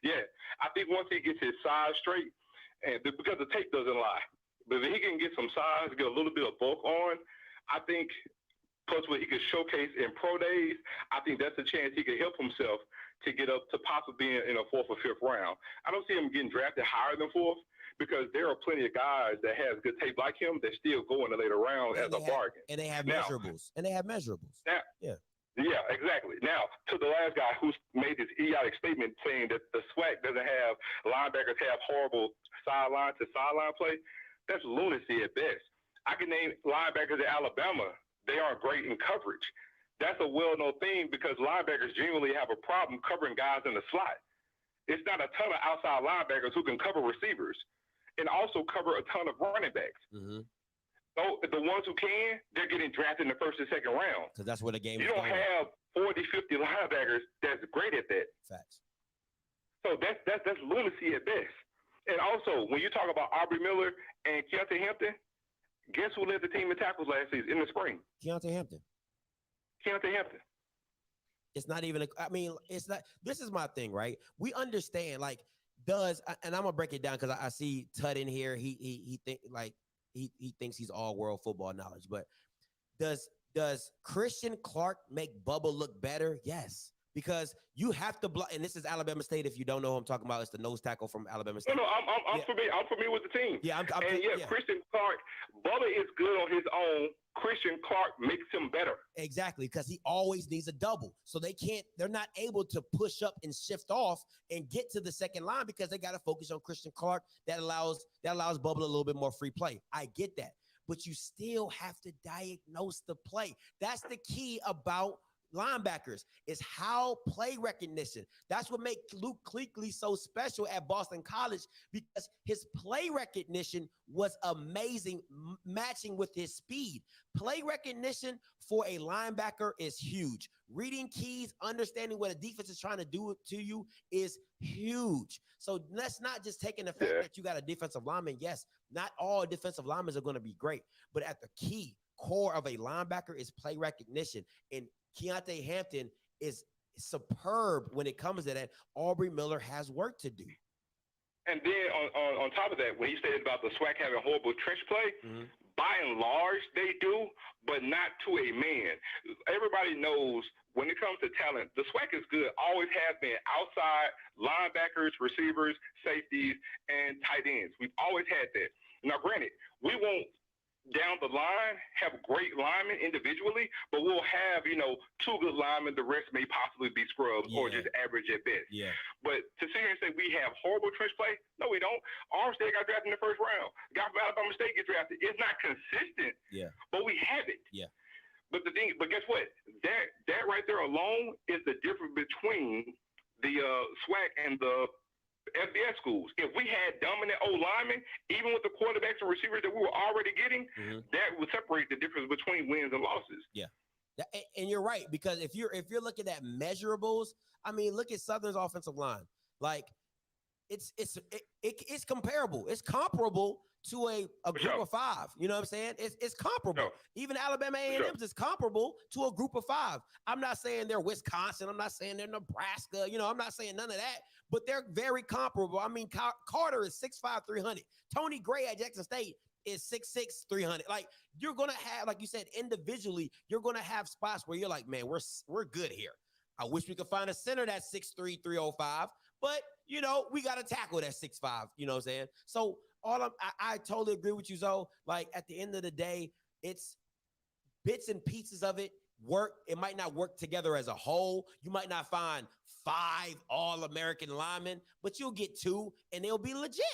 Yeah, I think once he gets his size straight, and because the tape doesn't lie, but if he can get some size, get a little bit of bulk on, I think, plus what he could showcase in pro days, I think that's a chance he could help himself to get up to possibly being in a 4th or 5th round. I don't see him getting drafted higher than 4th, because there are plenty of guys that have good tape like him that still go in the later round as a bargain. And they have measurables. Now, yeah. Yeah, exactly. Now, to the last guy who's made this idiotic statement saying that the SWAC doesn't have linebackers have horrible sideline to sideline play, that's lunacy at best. I can name linebackers at Alabama. They aren't great in coverage. That's a well-known thing because linebackers genuinely have a problem covering guys in the slot. It's not a ton of outside linebackers who can cover receivers and also cover a ton of running backs. Mm-hmm. So the ones who can, they're getting drafted in the first and second round. Because that's where the game You is don't going. have 40, 50 linebackers that's great at that. Facts. So that's lunacy at best. And also, when you talk about Aubrey Miller and Keontae Hampton, guess who led the team in tackles last season in the spring? Keontae Hampton. Keontae Hampton. It's not even, it's not, this is my thing, right? We understand, like, and I'm gonna break it down because I see Tut in here. He thinks he's all world football knowledge, but does Christian Clark make Bubba look better? Yes. Because you have to block, and this is Alabama State. If you don't know who I'm talking about, it's the nose tackle from Alabama State. No, I'm familiar with the team. Yeah, Christian Clark, Bubba is good on his own. Christian Clark makes him better. Exactly, because he always needs a double. So they're not able to push up and shift off and get to the second line because they got to focus on Christian Clark. That allows Bubba a little bit more free play. I get that. But you still have to diagnose the play. That's the key about linebackers, is how play recognition. That's what makes Luke Kuechly so special at Boston College, because his play recognition was amazing, matching with his speed. Play recognition for a linebacker is huge. Reading keys, understanding what a defense is trying to do to you is huge. So let's not just take in the fact that you got a defensive lineman. Yes, not all defensive linemen are going to be great, but at the key core of a linebacker is play recognition. And Keontae Hampton is superb when it comes to that. Aubrey Miller has work to do. And then on top of that, when he stated about the SWAC having horrible trench play, by and large they do, but not to a man. Everybody knows when it comes to talent, the SWAC is good, always has been outside linebackers, receivers, safeties, and tight ends. We've always had that. Now, granted, we won't down the line have great linemen individually, but we'll have, two good linemen. The rest may possibly be scrubs or just average at best. Yeah. But to sit here and say we have horrible trench play, no, we don't. Armstead got drafted in the first round. Guy from Alabama State gets drafted. It's not consistent. Yeah. But we have it. Yeah. But guess what? That right there alone is the difference between the SWAC and the FBS schools. If we had dominant O linemen, even with the quarterbacks and receivers that we were already getting, that would separate the difference between wins and losses. Yeah. And you're right, because if you're looking at measurables, look at Southern's offensive line. Like it's comparable. It's comparable to a group of five. You know what I'm saying? It's comparable. Even Alabama A&M's is comparable to a group of five. I'm not saying they're Wisconsin. I'm not saying they're Nebraska. I'm not saying none of that, but they're very comparable. Carter is 6'5", 300. Tony Gray at Jackson State is 6'6", 300. Like, you're going to have, like you said, individually, you're going to have spots where you're like, man, we're good here. I wish we could find a center that's 6'3", 305, but, we got to tackle that 6'5", you know what I'm saying? So I totally agree with you, Zoe. Like, at the end of the day, it's bits and pieces of it work. It might not work together as a whole. You might not find 5 All-American linemen, but you'll get 2, and they'll be legit.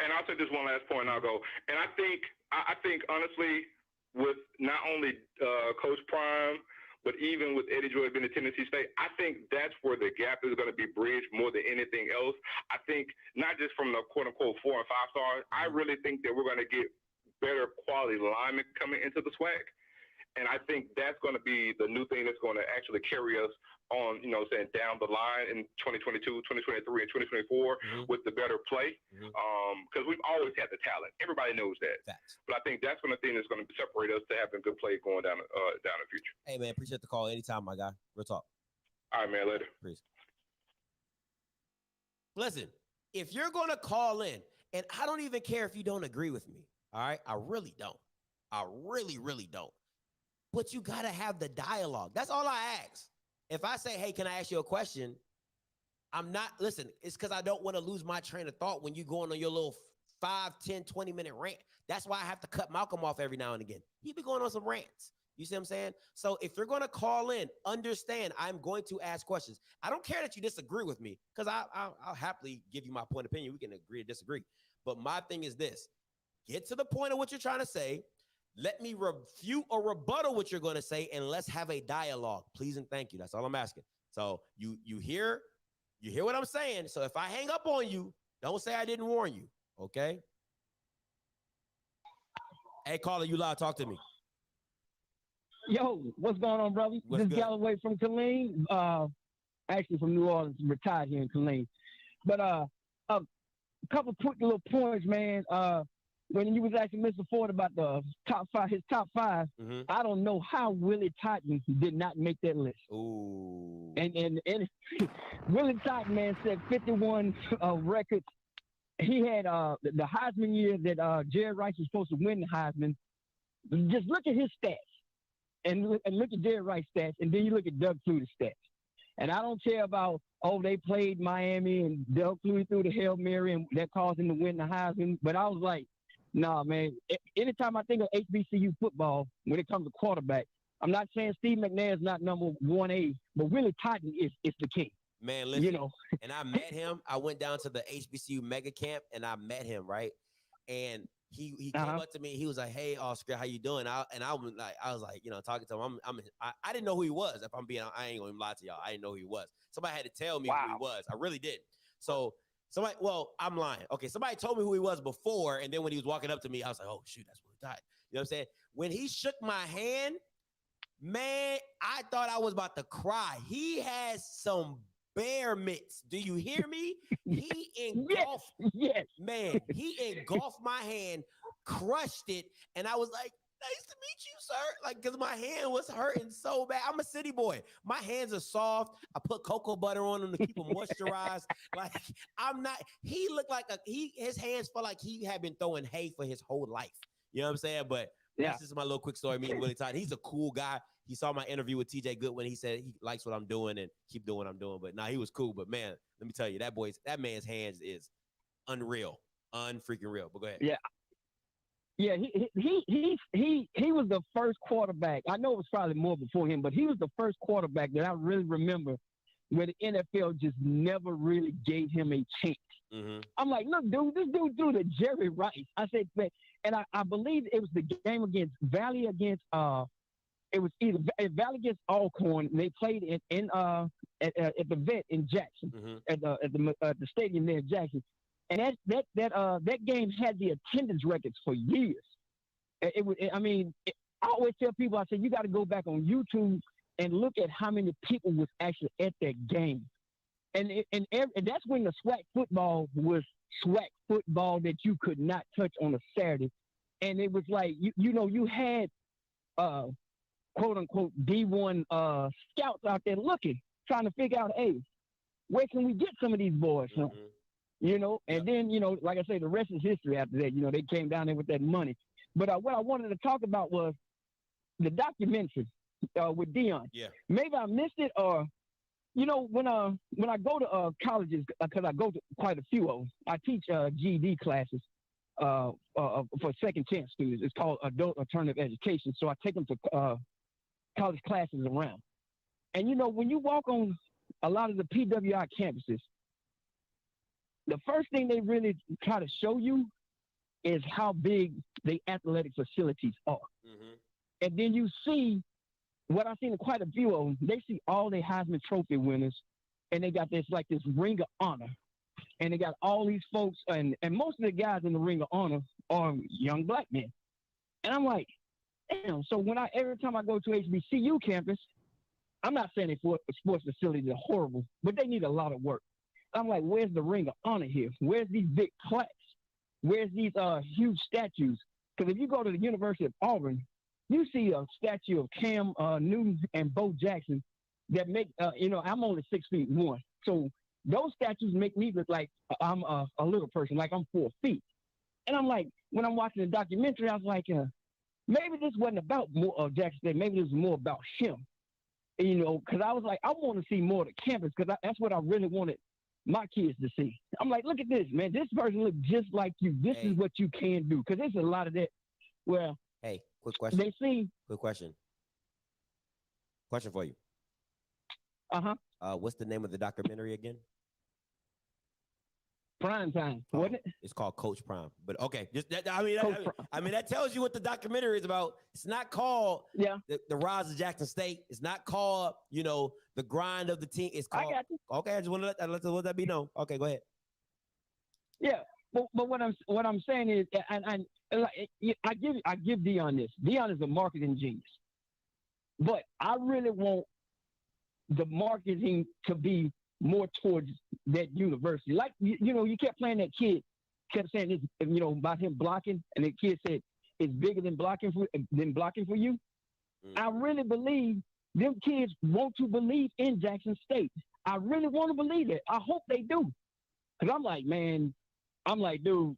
And I'll take this one last point, and I'll go. And I think honestly, with not only Coach Prime, but even with Eddie Joy being at Tennessee State, I think that's where the gap is going to be bridged more than anything else. I think not just from the quote-unquote 4 and 5 stars. I really think that we're going to get better quality linemen coming into the SWAC. And I think that's going to be the new thing that's going to actually carry us on, down the line in 2022, 2023, and 2024 with the better play. Because we've always had the talent. Everybody knows that. Facts. But I think that's the thing that's going to separate us to having good play going down the future. Hey, man, appreciate the call. Anytime, my guy. Real talk. All right, man. Later. Peace. Listen, if you're going to call in, and I don't even care if you don't agree with me, all right? I really don't. I really, really don't. But you got to have the dialogue. That's all I ask. If I say, hey, can I ask you a question? It's because I don't want to lose my train of thought when you're going on your little 5, 10, 20-minute rant. That's why I have to cut Malcolm off every now and again. He be going on some rants. You see what I'm saying? So if you're going to call in, understand I'm going to ask questions. I don't care that you disagree with me, because I'll happily give you my point of opinion. We can agree or disagree. But my thing is this. Get to the point of what you're trying to say. Let me refute or rebuttal what you're going to say, and let's have a dialogue. Please and thank you. That's all I'm asking. So you hear what I'm saying. So if I hang up on you, don't say I didn't warn you. Okay? Hey, caller, you loud. Talk to me. Yo, what's going on, brother? What's this good? Galloway from Killeen. Actually from New Orleans, retired here in Killeen. But a couple quick little points, man. When you was asking Mr. Ford about the his top five, I don't know how Willie Totten did not make that list. Ooh. And Willie Totten, man, set 51 records. He had the Heisman year that Jerry Rice was supposed to win the Heisman. Just look at his stats and look at Jerry Rice's stats, and then you look at Doug Flutie's stats. And I don't care about, they played Miami and Doug Flutie threw the Hail Mary and that caused him to win the Heisman. But I was like, nah, man. Anytime I think of HBCU football, when it comes to quarterback, I'm not saying Steve McNair is not number 1A, but Willie Totten is the king. Man, listen, and I met him. I went down to the HBCU mega camp and I met him, right? And he came up to me. He was like, "Hey, Oscar, how you doing?" I was like, talking to him. I didn't know who he was. If I'm being, I ain't gonna even lie to y'all. I didn't know who he was. Somebody had to tell me who he was. I really didn't. So I'm lying. Okay, somebody told me who he was before, and then when he was walking up to me, I was like, "Oh shoot, that's Willie Totten." You know what I'm saying? When he shook my hand, man, I thought I was about to cry. He has some bear mitts. Do you hear me? He engulfed, man, he engulfed my hand, crushed it, and I was like, "Nice to meet you, sir." Like, because my hand was hurting so bad. I'm a city boy. My hands are soft. I put cocoa butter on them to keep them moisturized. Like, I'm not, he looked like his hands felt like he had been throwing hay for his whole life. You know what I'm saying? But that's just my little quick story meeting Willie Totten. He's a cool guy. He saw my interview with TJ Goodwin. He said he likes what I'm doing and keep doing what I'm doing. But he was cool. But man, let me tell you, that man's hands is unreal, unfreaking real. But go ahead. Yeah, he was the first quarterback. I know it was probably more before him, but he was the first quarterback that I really remember where the NFL just never really gave him a chance. I'm like, look, dude, this dude threw to Jerry Rice. I said, man, and I believe it was the game against Valley against it was either Valley against Alcorn. And they played at the vet in Jackson at the stadium there in Jackson. And that game had the attendance records for years. I always tell people, I said, you got to go back on YouTube and look at how many people was actually at that game. And that's when the SWAC football was SWAC football that you could not touch on a Saturday. And it was like, you had quote unquote D1 scouts out there looking, trying to figure out, hey, where can we get some of these boys from? And then, like I say, the rest is history after that. They came down there with that money. But what I wanted to talk about was the documentary with Deion. Yeah. Maybe I missed it, or, when I go to colleges, because I go to quite a few of them, I teach GED classes for second chance students. It's called Adult Alternative Education. So I take them to college classes around. And, when you walk on a lot of the PWI campuses, the first thing they really try to show you is how big the athletic facilities are. And then you see what I've seen in quite a few of them. They see all their Heisman Trophy winners, and they got this Ring of Honor. And they got all these folks, and most of the guys in the Ring of Honor are young black men. And I'm like, damn. So every time I go to HBCU campus, I'm not saying the sports facilities are horrible, but they need a lot of work. I'm like, where's the Ring of Honor here? Where's these big plaques? Where's these huge statues? Because if you go to the University of Auburn, you see a statue of Cam Newton and Bo Jackson that make, I'm only 6'1". So those statues make me look like I'm a little person, like I'm 4 feet. And I'm like, when I'm watching the documentary, I was like, maybe this wasn't about more Jackson. Maybe this was more about him. Because I was like, I want to see more of the campus, because that's what I really wanted my kids to see. I'm like, look at this, man. This person looks just like you. This is what you can do. Because there's a lot of that where quick question. They see. Quick question. Question for you. What's the name of the documentary again? Prime Time, wasn't it? It's called Coach Prime. But okay, that tells you what the documentary is about. It's not called the Rise of Jackson State. It's not called, the grind of the team. It's called. I got you. Okay, I just want to let that be known. Okay, go ahead. Yeah, but what I'm saying is, and I give Deion this. Deion is a marketing genius, but I really want the marketing to be more towards that university. Like you kept playing that kid, kept saying this, about him blocking, and the kid said it's bigger than blocking for you. I really believe them kids want to believe in Jackson State. I really want to believe it. I hope they do. Because I'm like, dude,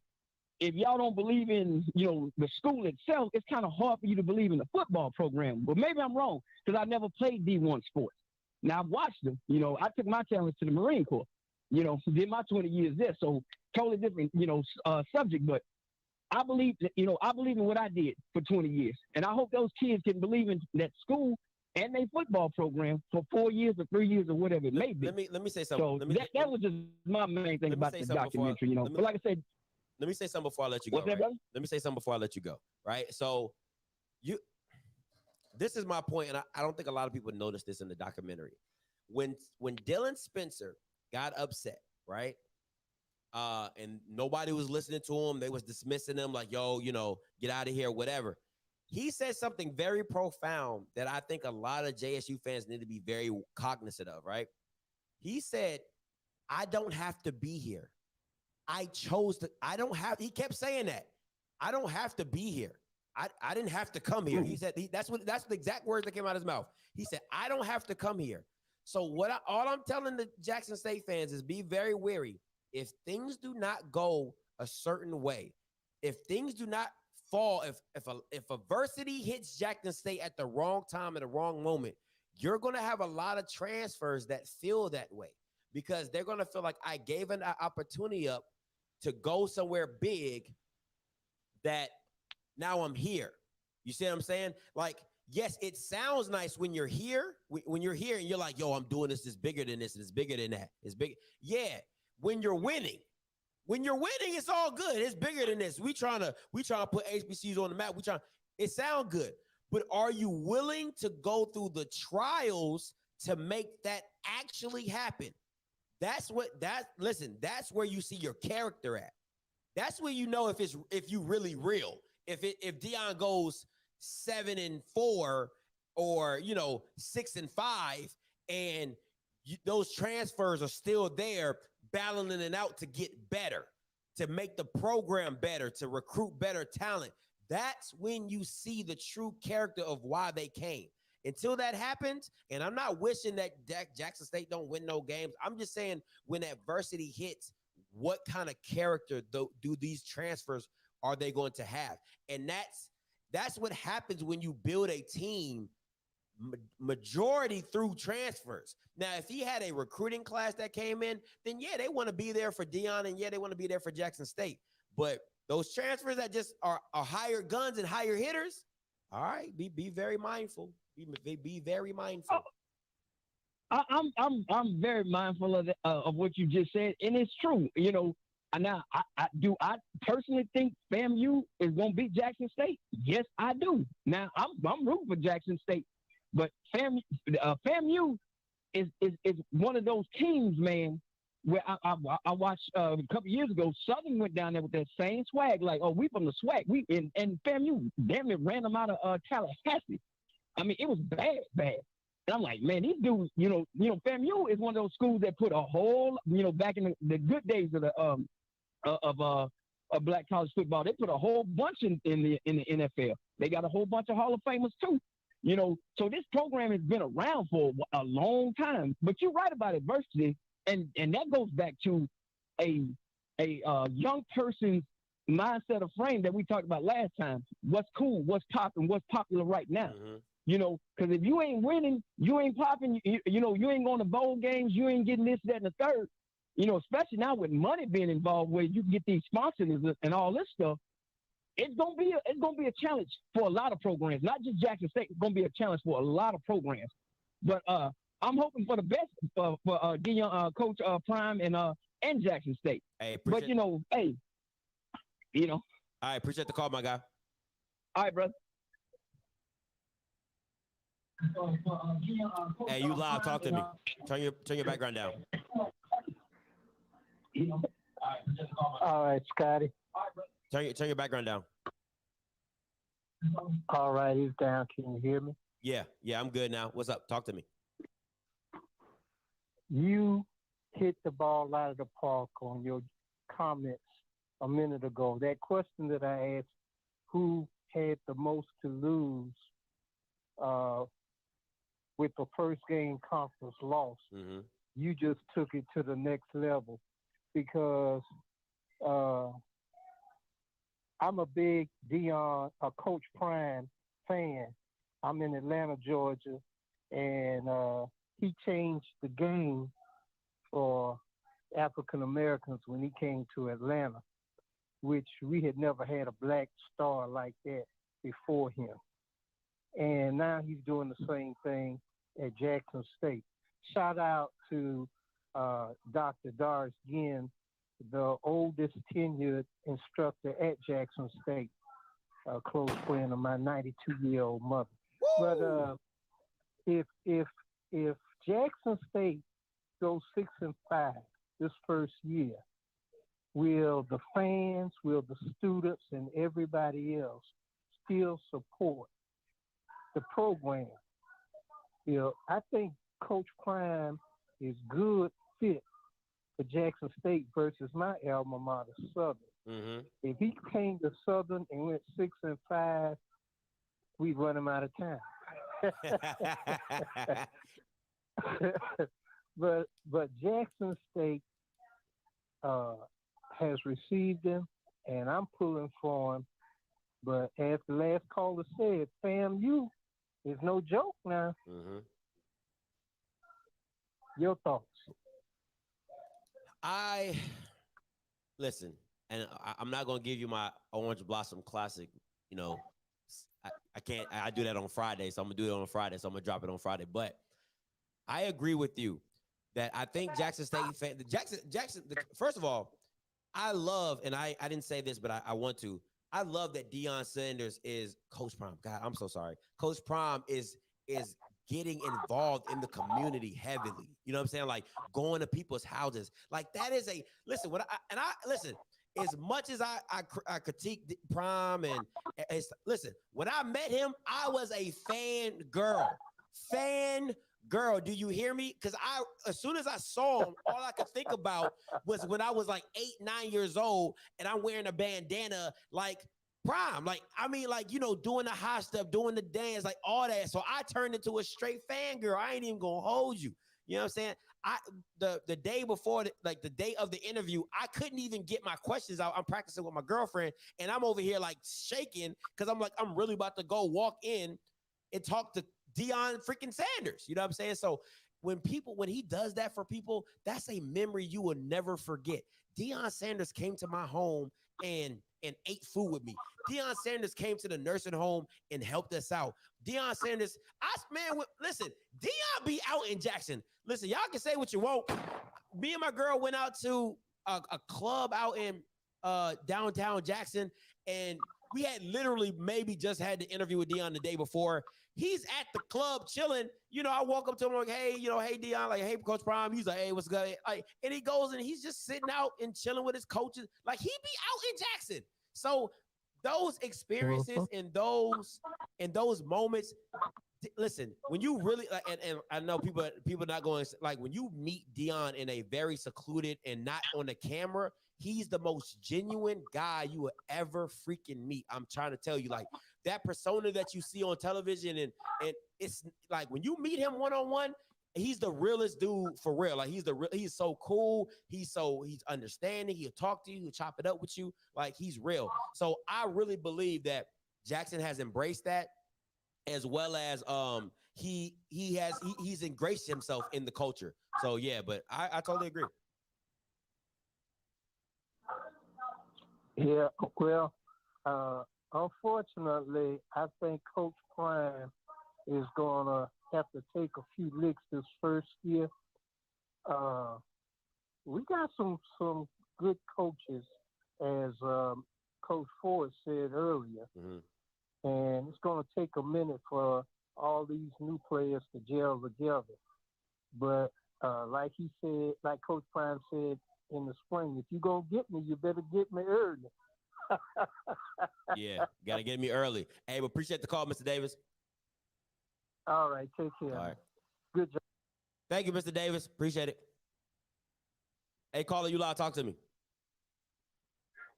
if y'all don't believe in, the school itself, it's kind of hard for you to believe in the football program. But maybe I'm wrong because I never played D1 sports. Now, I've watched them. I took my talents to the Marine Corps, did my 20 years there. So totally different, subject. But I believe that, I believe in what I did for 20 years. And I hope those kids can believe in that school and their football program for 4 years or 3 years or whatever it may be. Let me say something. So that was just my main thing about the documentary, But like I said, let me say something before I let you go. What's that, brother? Let me say something before I let you go. Right. So this is my point, and I don't think a lot of people noticed this in the documentary. When Dylan Spencer got upset, right? And nobody was listening to him. They was dismissing him like, yo, get out of here, whatever. He said something very profound that I think a lot of JSU fans need to be very cognizant of, right? He said, I don't have to be here. I don't have, he kept saying that. I don't have to be here. I didn't have to come here. He said, that's the exact words that came out of his mouth. He said, I don't have to come here. So all I'm telling the Jackson State fans is be very wary. If things do not go a certain way, if things do not fall, if adversity hits Jackson State at the wrong time, at the wrong moment, you're going to have a lot of transfers that feel that way because they're going to feel like I gave an opportunity up to go somewhere big that now I'm here. You see what I'm saying? Like, yes, it sounds nice when you're here, and you're like, yo, I'm doing this. It's bigger than this. And it's bigger than that. It's big. Yeah. When you're winning, it's all good. It's bigger than this. We trying to put HBCUs on the map. It sounds good, but are you willing to go through the trials to make that actually happen? That's where you see your character at. That's where you know if you really real. If Deion goes 7-4 or 6-5, and those transfers are still there, battling it out to get better, to make the program better, to recruit better talent. That's when you see the true character of why they came. Until that happens, and I'm not wishing that Jackson State don't win no games. I'm just saying when adversity hits, what kind of character do these transfers are they going to have? And that's what happens when you build a team majority through transfers. Now, if he had a recruiting class that came in, then yeah, they want to be there for Deion, and yeah, they want to be there for Jackson State. But those transfers that just are higher guns and higher hitters, all right, be very mindful. Be very mindful. I'm very mindful of what you just said, and it's true. Now I personally think FAMU is going to beat Jackson State. Yes, I do. Now I'm rooting for Jackson State, but FAMU is one of those teams, man. Where I watched a couple years ago, Southern went down there with that same swag, like, oh, we from the swag. And FAMU damn it ran them out of Tallahassee. I mean, it was bad. And I'm like, man, these dudes, FAMU is one of those schools that put a whole, back in the good days of black college football, they put a whole bunch in the NFL. They got a whole bunch of Hall of Famers too. So this program has been around for a long time. But you're right about adversity, and that goes back to a young person's mindset of frame that we talked about last time. What's cool, what's popping, what's popular right now. Mm-hmm. Because if you ain't winning, you ain't popping, you ain't going to bowl games, you ain't getting this, that, and the third, especially now with money being involved where you can get these sponsors and all this stuff, it's gonna be a challenge for a lot of programs, not just Jackson State. It's gonna be a challenge for a lot of programs. But I'm hoping for the best for Deion, Coach Prime and Jackson State. Hey, but hey, All right, appreciate the call, my guy. All right, brother. Hey, you live? Talk to me. Turn your background down. All right, Scotty. Turn your background down. All right, it's down. Can you hear me? Yeah, I'm good now. What's up? Talk to me. You hit the ball out of the park on your comments a minute ago. That question that I asked, who had the most to lose with the first game conference loss, you just took it to the next level because I'm a big Coach Prime fan. I'm in Atlanta, Georgia, and he changed the game for African Americans when he came to Atlanta, which we had never had a black star like that before him. And now he's doing the same thing at Jackson State. Shout out to Dr. Doris Ginn, the oldest tenured instructor at Jackson State, a close friend of my 92-year-old mother. Woo! But if Jackson State goes 6-5 this first year, will the fans, will the students, and everybody else still support the program? You know, I think Coach Prime is good fit for Jackson State versus my alma mater, Southern. If he came to Southern and went 6-5, we'd run him out of town. But Jackson State has received him, and I'm pulling for him. But as the last caller said, FAMU is no joke now. Your thoughts? Listen, and I'm not gonna give you my Orange Blossom Classic. You know, I can't. I do that on Friday, so I'm gonna do it on Friday. So I'm gonna drop it on Friday. But I agree with you that I think Jackson State Jackson. First of all, I love, and I didn't say this, but I want to. I love that Deion Sanders is Coach Prime. God, I'm so sorry. Coach Prime is getting involved in the community heavily. You know what I'm saying? Like going to people's houses. Like that is listen. Listen. As much as I critique Prime and listen, when I met him, I was a fan girl. Do you hear me? Because as soon as I saw him, all I could think about was when I was like 8, 9 years old, and I'm wearing a bandana like Prime. Like, I mean, like, you know, doing the hot stuff, doing the dance, like all that. So I turned into a straight fangirl. I ain't even gonna hold you. You know what I'm saying? The day before, like the day of the interview, I couldn't even get my questions out. I'm practicing with my girlfriend, and I'm over here like shaking because I'm like, I'm really about to go walk in and talk to Deion freaking Sanders. You know what I'm saying? So when he does that for people, that's a memory you will never forget. Deion Sanders came to my home and ate food with me. Deion Sanders came to the nursing home and helped us out. Deion Sanders, listen, Deion be out in Jackson. Listen, y'all can say what you want. Me and my girl went out to a club out in downtown Jackson, and we had literally maybe just had the interview with Deion the day before. He's at the club chilling. You know, I walk up to him like, hey, hey, Deion, like, hey, Coach Prime. He's like, hey, what's good? Like, and he goes and he's just sitting out and chilling with his coaches. Like, he be out in Jackson. So those experiences and those moments, listen, when you really, and I know people not going, like, when you meet Deion in a very secluded and not on the camera, he's the most genuine guy you will ever freaking meet. I'm trying to tell you, like, that persona that you see on television, and it's like when you meet him one-on-one, he's the realest dude for real. Like, he's so cool. He's understanding. He'll talk to you. He'll chop it up with you. Like, he's real. So I really believe that Jackson has embraced that, as well as he's embraced himself in the culture. So yeah, but I totally agree. Yeah, well, unfortunately, I think Coach Prime is going to have to take a few licks this first year. We got some good coaches, as Coach Ford said earlier, and it's going to take a minute for all these new players to gel together. But like he said, like Coach Prime said, in the spring. If you gonna get me, you better get me early. Yeah, gotta get me early. Hey, we appreciate the call, Mr. Davis. All right, take care. All right. Good job. Thank you, Mr. Davis. Appreciate it. Hey, caller, you live. Talk to me.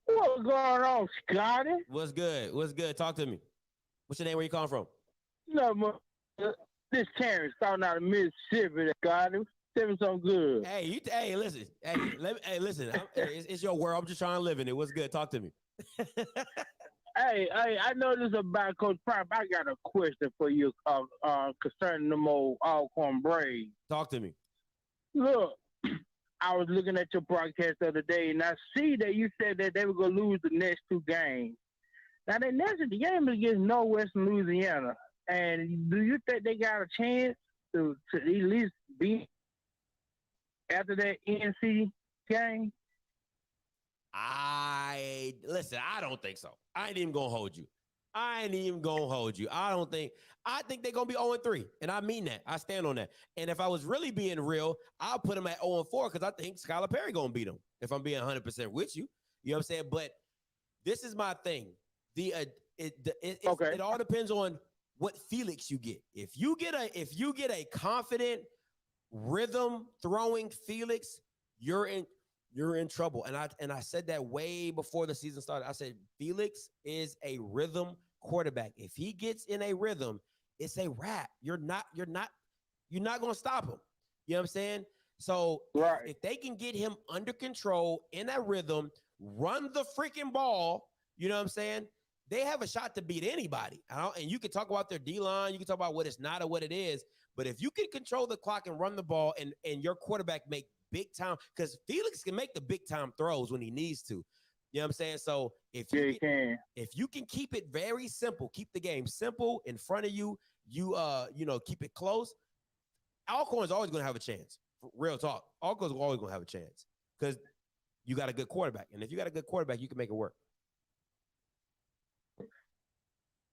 What's going on, Scotty? What's good? What's good? Talk to me. What's your name? Where you calling from? No, this Terrence starting out of Mississippi, Scotty. Tell me something good. Hey, hey, listen. Hey, listen. It's your world. I'm just trying to live in it. What's good? Talk to me. Hey, I know this is about Coach Prime. I got a question for you concerning them old Alcorn Braves. Talk to me. Look, I was looking at your broadcast the other day, and I see that you said that they were going to lose the next two games. Now, the game is against Northwestern Louisiana. And do you think they got a chance to at least beat after that NC game? Listen, I don't think so. I ain't even gonna hold you. I think they're gonna be 0-3. And I mean that. I stand on that. And if I was really being real, I'll put them at 0-4 because I think Skylar Perry gonna beat them. If I'm being 100% with you. You know what I'm saying? But this is my thing. It all depends on what Felix you get. If you get a confident rhythm throwing Felix, you're in trouble. And I said that way before the season started. I said Felix is a rhythm quarterback. If he gets in a rhythm, it's a wrap. You're not gonna stop him. You know what I'm saying? So if they can get him under control in that rhythm, run the freaking ball, you know what I'm saying? They have a shot to beat anybody. And you can talk about their D-line, you can talk about what it's not or what it is, but if you can control the clock and run the ball and your quarterback make big time, because Felix can make the big time throws when he needs to. You know what I'm saying? So if you can keep it very simple, keep the game simple in front of you, keep it close, Alcorn is always going to have a chance. Real talk. Alcorn is always going to have a chance because you got a good quarterback. And if you got a good quarterback, you can make it work.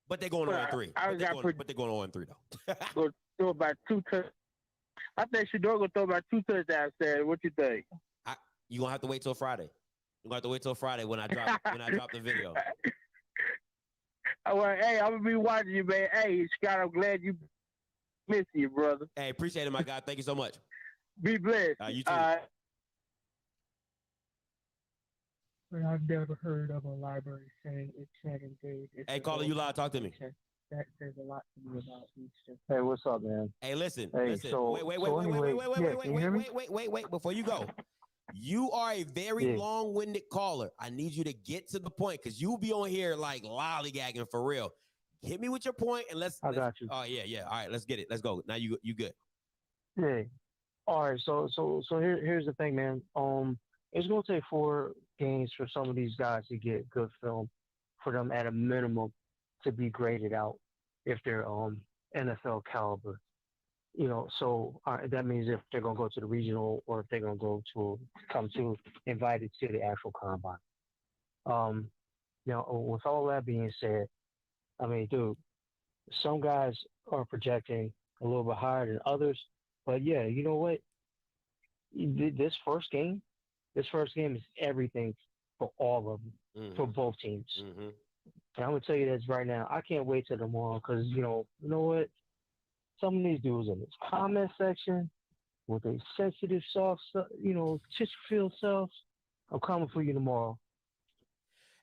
But they're going 0-3. But they're going 0-3 though. Go throw about 2 touchdowns. I think Shador gonna throw about 2 touchdowns there. What you think? You're gonna have to wait till Friday. You're gonna have to wait till Friday when I drop the video. Well, hey, I'm gonna be watching you, man. Hey, Scott, I'm glad you missed you, brother. Hey, appreciate it, my guy. Thank you so much. Be blessed. You too. But I've never heard of a library saying it's 7 days. Hey, caller, you live. Talk to me. That says a lot to me about Easter. Hey, what's up, man? Hey, listen. Wait. Before you go, you are a very long-winded caller. I need you to get to the point because you'll be on here like lollygagging for real. Hit me with your point and let's. I got you. Oh yeah. All right, let's get it. Let's go. Now you good. Yeah. All right. So here's the thing, man. It's gonna take 4 games for some of these guys to get good film, for them at a minimum to be graded out if they're NFL caliber. You know, so that means if they're gonna go to the regional or if they're gonna come invited to the actual combine. With all that being said, I mean, dude, some guys are projecting a little bit higher than others, but yeah, you know what? This first game is everything for all of them, for both teams. Mm-hmm. And I'm gonna tell you this right now. I can't wait till tomorrow because you know what? Some of these dudes in this comment section with their sensitive, soft, tissue-filled selves, I'm coming for you tomorrow.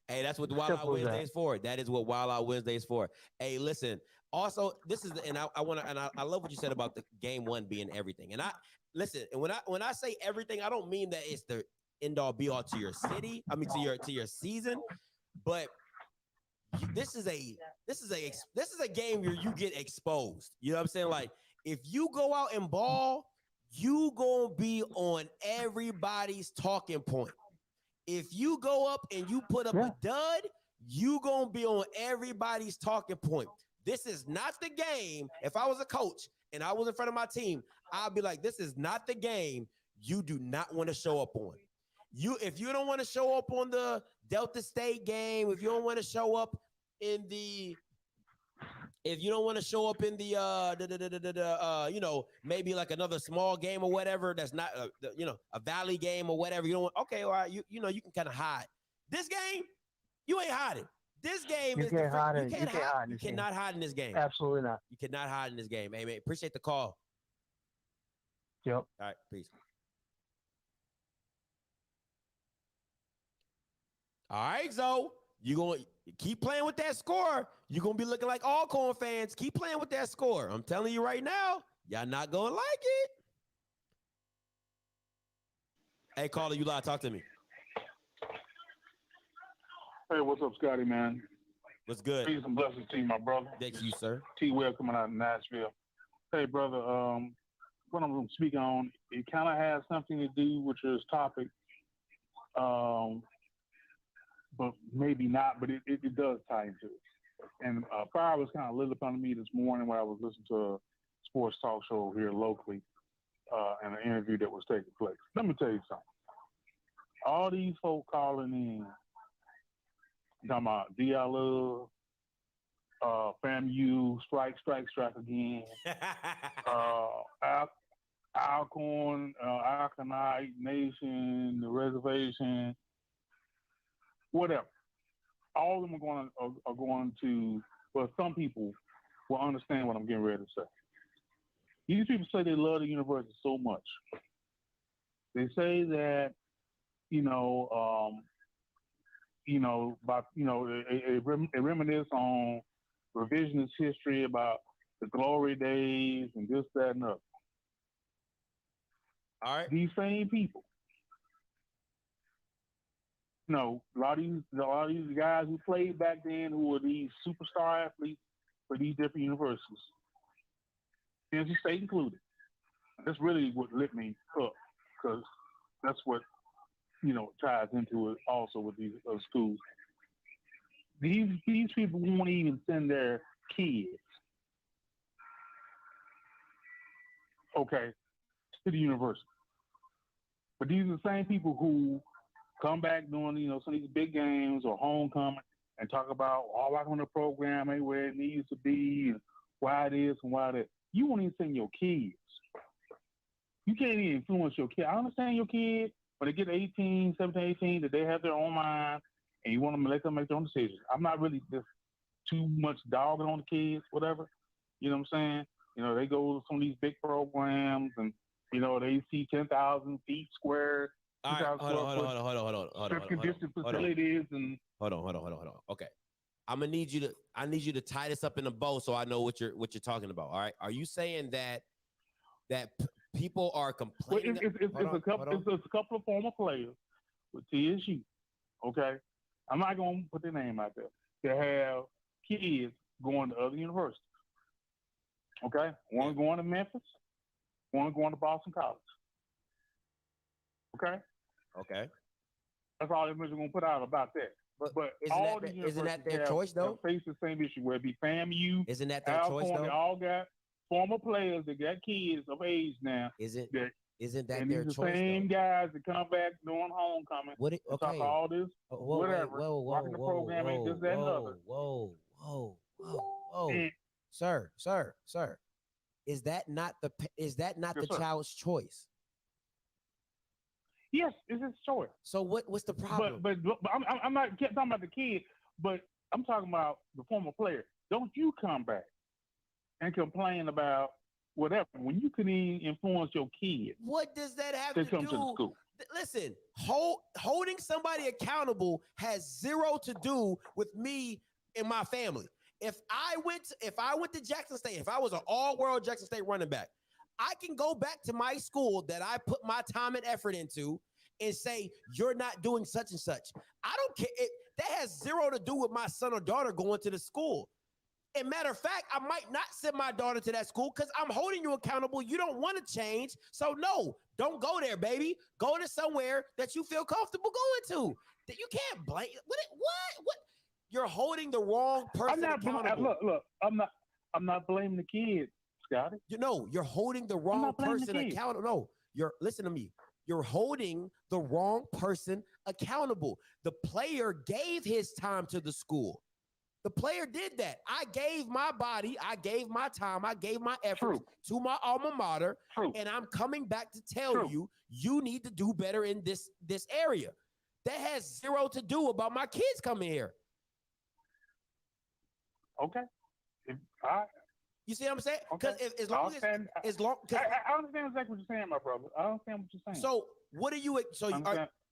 Hey, that's what the Wild Out Wednesday is for. That is what Wild Out Wednesday is for. Hey, listen. Also, I love what you said about the game 1 being everything. And when I say everything, I don't mean that it's the end all be all to your city. I mean to your season, but this is a game where you get exposed. You know what I'm saying? Like if you go out and ball, you gonna be on everybody's talking point. If you go up and you put up a dud, you gonna be on everybody's talking point. This is not the game. If I was a coach and I was in front of my team, I'd be like, this is not the game you do not want to show up on. If you don't want to show up on the Delta State game, if you don't want to show up in the if you don't want to show up in the you know, maybe like another small game or whatever, that's not you know, a valley game or whatever, you don't want, okay, all right, you know, you can kind of hide. This game, you ain't hiding. This game is different. You can't hide. You cannot hide in this game. Absolutely not. You cannot hide in this game. Hey man, appreciate the call. Yep. All right, peace. All right, so you gonna keep playing with that score. You're gonna be looking like Alcorn fans. Keep playing with that score. I'm telling you right now, y'all not gonna like it. Hey, caller, you live. Talk to me. Hey, what's up, Scotty, man? What's good? Peace and blessings to you, my brother. Thank you, sir. T-Well coming out of Nashville. Hey, brother, what I'm speaking on, it kind of has something to do with your topic, but maybe not, but it does tie into it. And fire was kind of lit upon me this morning when I was listening to a sports talk show here locally and an interview that was taking place. Let me tell you something. All these folk calling in, talking about DLL, FAMU, strike again, Alcorn, Alconite Nation, the reservation, whatever. All of them are going to, well, some people will understand what I'm getting ready to say. These people say they love the university so much. They say that, they reminisce on revisionist history about the glory days and this, that, and other. All right. These same people, a lot of these guys who played back then, who were these superstar athletes for these different universities, Tennessee State included. That's really what lit me up, because that's what ties into it also with these schools. These people won't even send their kids, to the university. But these are the same people who come back doing, some of these big games or homecoming and talk about, why on the program ain't where it needs to be and why it is and why that. You won't even send your kids. You can't even influence your kid. I understand your kid, when they get 17, 18, that they have their own mind and you want them to let them make their own decisions. I'm not really just too much dogging on the kids, whatever. You know what I'm saying? They go to some of these big programs and, they see 10,000 feet square. All right, hold on. Conditioned facilities and hold on. Okay. I need you to tie this up in a bow so I know what you're talking about. All right. Are you saying that people are complaining? It's a couple of former players with TSU. Okay. I'm not going to put their name out there. They have kids going to other universities. Okay. One going to Memphis, one going to Boston College. Okay. Okay. That's all they're going to put out about that. But isn't that their choice though? Face the same issue where it be FAMU. Isn't that their Alcorn, choice though? They all got former players that got kids of age now. Isn't that and their these choice? The same though? guys that come back doing homecoming. Talk all this, whatever. Rocking the program ain't this, that, and other. Whoa. Sir. Is that not the child's choice? Yes, it's his choice. So what's the problem? But I'm not talking about the kid, but I'm talking about the former player. Don't you come back and complain about whatever when you can influence your kids? What does that have to come do? To the school. Listen, holding somebody accountable has zero to do with me and my family. If I went to Jackson State, if I was an all-world Jackson State running back, I can go back to my school that I put my time and effort into and say, you're not doing such and such. I don't care. That has zero to do with my son or daughter going to the school. And matter of fact, I might not send my daughter to that school because I'm holding you accountable. You don't want to change. So no, don't go there, baby. Go to somewhere that you feel comfortable going to. That you can't blame. What? You're holding the wrong person accountable. Look, I'm not blaming the kids, Scotty. You're holding the wrong person accountable. No, listen to me. You're holding the wrong person accountable. The player gave his time to the school. The player did that. I gave my body, I gave my time, I gave my effort to my alma mater, and I'm coming back to tell you, you need to do better in this area. That has zero to do about my kids coming here. Okay. You see what I'm saying? Because as I long understand exactly what you're saying, my brother. I understand what you're saying. So what are you? So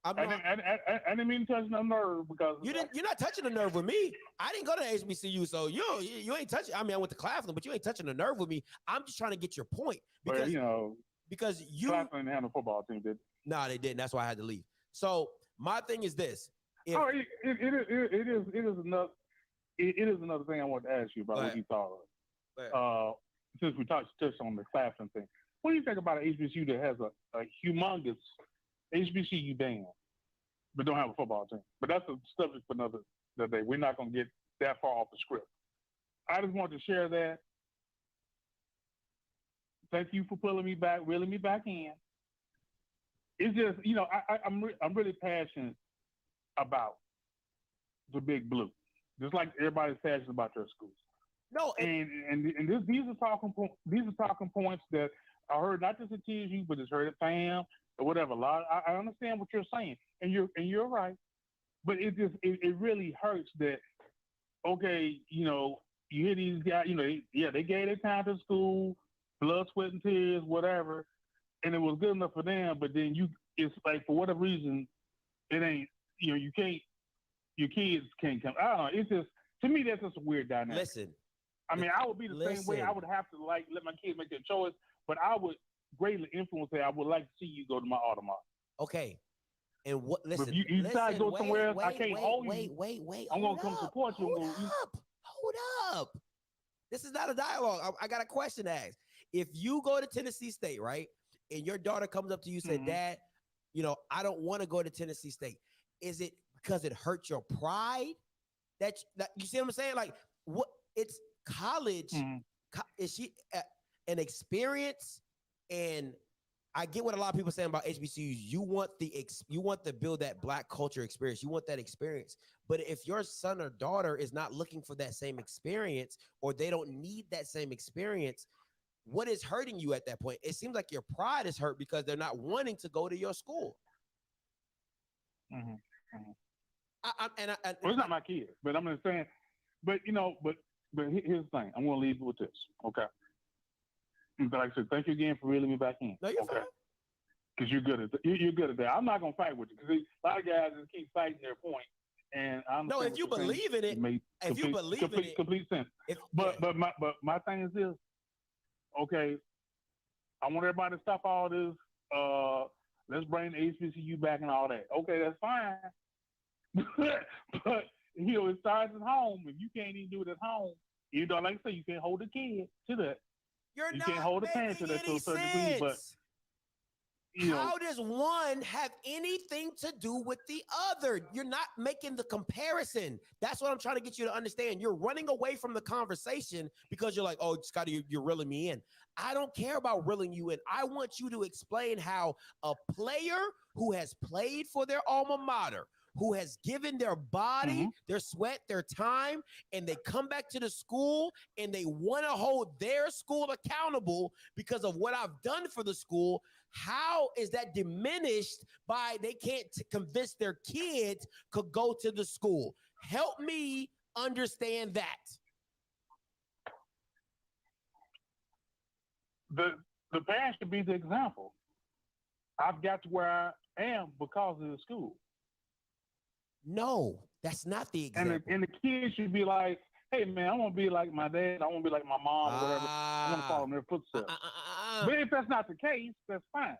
I didn't mean to touch no nerve because you're not touching the nerve with me. I didn't go to HBCU, so you ain't touching. I mean, I went to Claflin, but you ain't touching the nerve with me. I'm just trying to get your point because because you Claflin didn't have a football team, did they? No, they didn't. That's why I had to leave. So my thing is this. It is another thing I want to ask you about what you thought of. Since we touched on the Claflin thing, what do you think about an HBCU that has a humongous HBCU band, but don't have a football team? But that's a subject for another day. We're not going to get that far off the script. I just wanted to share that. Thank you for pulling me back, reeling me back in. It's just, I'm really passionate about the Big Blue, just like everybody's passionate about their schools. No, these are talking points that I heard not just at TSU, but it's heard at FAM or whatever. I understand what you're saying, and you're right, but it really hurts that. Okay, you hear these guys, they gave their time to school, blood, sweat, and tears, whatever, and it was good enough for them. But then it's like for whatever reason, it ain't. Your kids can't come. I don't know. It's just, to me, that's just a weird dynamic. Listen. I mean, I would be the same way. I would have to let my kids make their choice, but I would greatly influence that. I would like to see you go to my alma mater. Okay. And what? Listen. But if you decide to go somewhere else, I can't hold you. Wait. I'm gonna come support you. Hold up. This is not a dialogue. I got a question to ask. If you go to Tennessee State, right, and your daughter comes up to you and says, "Dad, I don't want to go to Tennessee State," is it because it hurts your pride? That you see what I'm saying? Like, what? It's college. Is she an experience? And I get what a lot of people are saying about HBCUs. You want to build that Black culture experience. You want that experience. But if your son or daughter is not looking for that same experience, or they don't need that same experience, what is hurting you at that point? It seems like your pride is hurt because they're not wanting to go to your school. Well, it's not my kid, but I'm just saying. But here's the thing. I'm going to leave you with this, okay? But like I said, thank you again for reeling me back in. No, you're fine. Because you're good at that. You're good at that. I'm not going to fight with you because a lot of guys just keep fighting their point. And I'm no, if you believe in it, complete sense. But my thing is this. Okay, I want everybody to stop all this. Let's bring the HBCU back and all that. Okay, that's fine. But it starts at home. If you can't even do it at home, like I say, you can't hold a kid to that. You can't hold a parent to that to a certain degree. But how does one have anything to do with the other? You're not making the comparison. That's what I'm trying to get you to understand. You're running away from the conversation because you're like, "Oh, Scotty, you're reeling me in." I don't care about reeling you in. I want you to explain how a player who has played for their alma mater, who has given their body, their sweat, their time, and they come back to the school and they want to hold their school accountable because of what I've done for the school. How is that diminished by they can't convince their kids could go to the school? Help me understand that. The parents should be the example. I've got to where I am because of the school. No, that's not the example. And the kids should be like, "Hey, man, I want to be like my dad. I want to be like my mom or whatever. I want to follow in their footsteps." But if that's not the case, that's fine.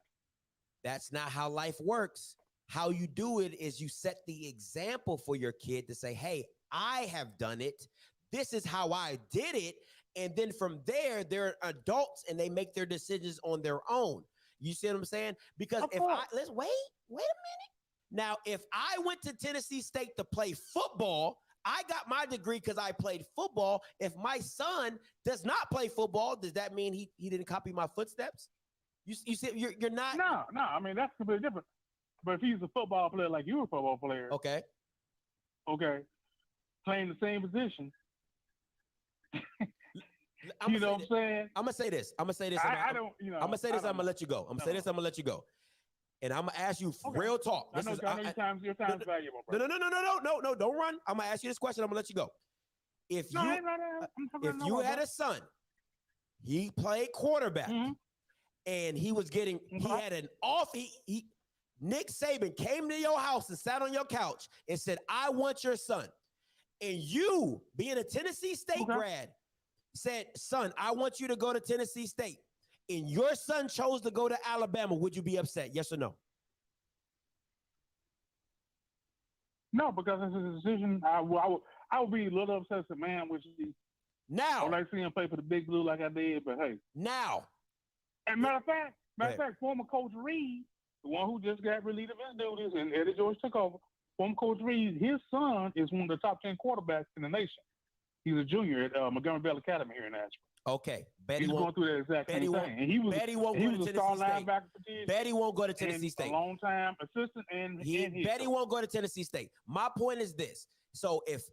That's not how life works. How you do it is you set the example for your kid to say, "Hey, I have done it. This is how I did it." And then from there, they're adults and they make their decisions on their own. You see what I'm saying? Because let's wait a minute. Now, if I went to Tennessee State to play football, I got my degree because I played football. If my son does not play football, does that mean he didn't copy my footsteps? You see, you're not. No. I mean, that's completely different. But if he's a football player like you're a football player, okay, playing the same position, You know what I'm saying? I'm gonna say this. I don't, you know. I'm gonna say this. I'm gonna let you go. I'm gonna say this. I'm gonna let you go. And I'm gonna ask you real talk. I know your time's valuable, bro. No, don't run. I'm gonna ask you this question. I'm gonna let you go. If you had a son, he played quarterback, and he was getting, he had an off. Nick Saban came to your house and sat on your couch and said, "I want your son," and you, being a Tennessee State grad, said, "Son, I want you to go to Tennessee State," and your son chose to go to Alabama, would you be upset? Yes or no? No, because it's a decision. I would be a little upset as a man, which is now. I like seeing him play for the Big Blue like I did, but hey. Now. And matter of fact, former Coach Reed, the one who just got relieved of his duties and Eddie George took over, former Coach Reed, his son is one of the top 10 quarterbacks in the nation. He's a junior at Montgomery Bell Academy here in Nashville. Okay, Betty going through that exact same thing. And he was a star linebacker for Tennessee. Betty won't go to Tennessee State. A long time assistant and Betty won't go to Tennessee State. My point is this. So if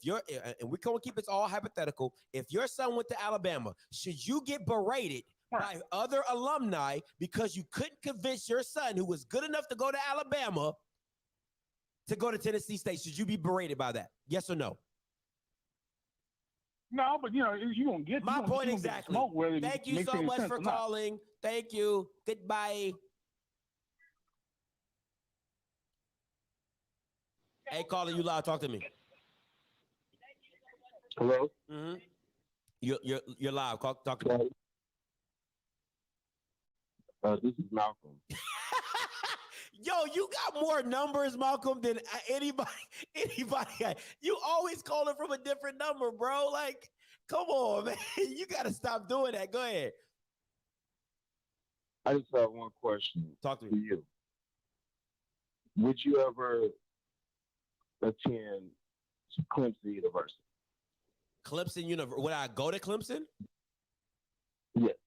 you're, and we're going to keep this all hypothetical, if your son went to Alabama, should you get berated by other alumni because you couldn't convince your son who was good enough to go to Alabama to go to Tennessee State? Should you be berated by that? Yes or no? No, but you know, you're going to get my point exactly. Thank you so much for calling. Thank you. Goodbye. Hey, caller, you live. Talk to me. Hello. Mm-hmm. You're live. Talk to me. This is Malcolm. Yo, you got more numbers, Malcolm, than anybody. You always calling from a different number, bro. Like, come on, man. You got to stop doing that. Go ahead. I just have one question. Talk to me. For you. Would you ever attend Clemson University? Clemson University. Would I go to Clemson? Yes.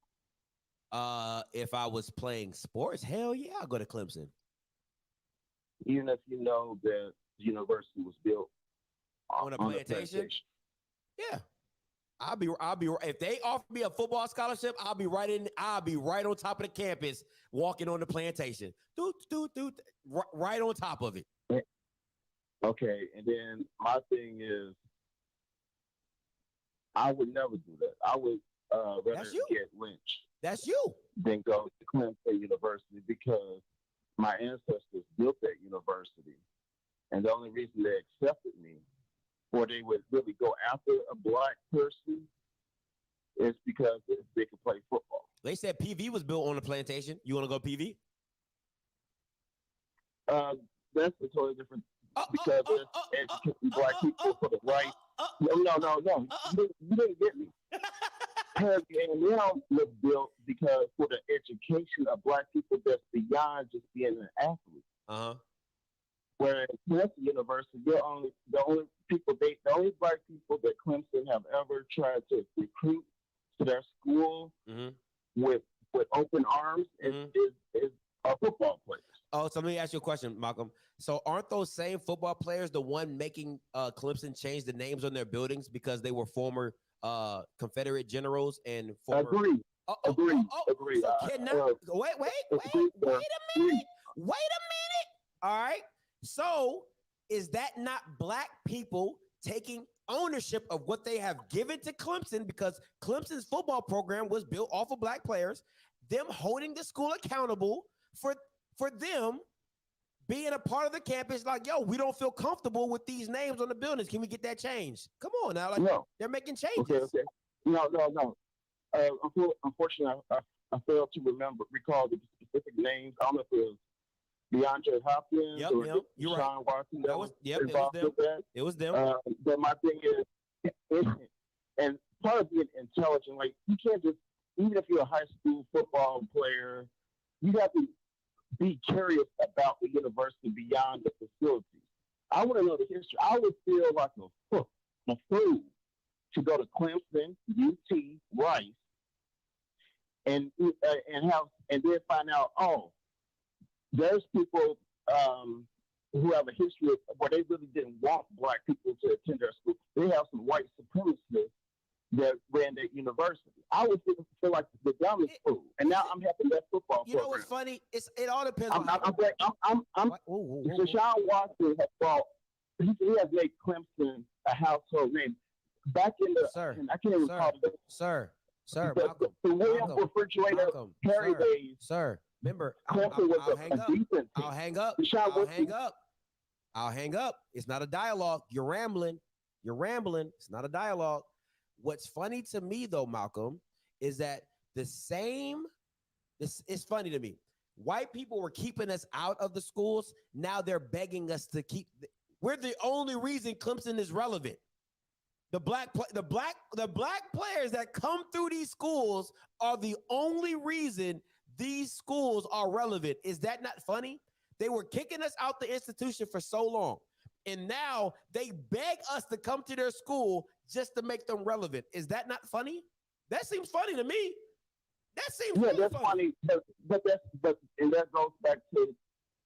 If I was playing sports, hell yeah, I'll go to Clemson. Even if you know that the university was built on a plantation? Yeah. I'll be if they offer me a football scholarship, I'll be right on top of the campus walking on the plantation. Right on top of it. Okay, and then my thing is I would never do that. I would rather get lynched. That's you. Than go to Clemson University because my ancestors built that university. And the only reason they accepted me or they would really go after a black person is because they could play football. They said PV was built on a plantation. You want to go PV? That's a totally different because it's educating black people for the right. No. You didn't get me. Paragon was built because for the education of black people that's beyond just being an athlete. Whereas Clemson University, the only black people that Clemson have ever tried to recruit to their school with open arms is football players. Oh, so let me ask you a question, Malcolm. So aren't those same football players the one making Clemson change the names on their buildings because they were former Confederate generals and former... Agree. So wait a minute. All right. So is that not black people taking ownership of what they have given to Clemson because Clemson's football program was built off of black players, them holding the school accountable for them being a part of the campus, like, yo, we don't feel comfortable with these names on the buildings. Can we get that changed? Come on now. Like, they're making changes. Okay. No. Unfortunately, I failed to recall the specific names. I don't know if it was DeAndre Hopkins or you're Sean right. Watson. It was them. But my thing is, and part of being intelligent, like, you can't just, even if you're a high school football player, you have to be curious about the university beyond the facilities. I want to know the history. I would feel like a fool to go to Clemson, UT, Rice, and then find out, there's people who have a history of where they really didn't want black people to attend their school. They have some white supremacists that ran that university. I was feel like the dumbest fool, and now I'm helping that football You know program. what's funny? It all depends I'm, on how. So Sean Watson has brought. He has made Clemson a household name. Back in the, I can't even call it. Sir, the William refrigerator Perry days. Sir, remember, Clemson was a decent team. I'll hang up. I'll hang up. It's not a dialogue. You're rambling. It's not a dialogue. What's funny to me, though, Malcolm, is that it's funny to me. White people were keeping us out of the schools. Now they're begging us to keep. We're the only reason Clemson is relevant. The black players that come through these schools are the only reason these schools are relevant. Is that not funny? They were kicking us out the institution for so long, and now they beg us to come to their school just to make them relevant. Is that not funny? That seems funny to me. That seems that's funny. But that goes back to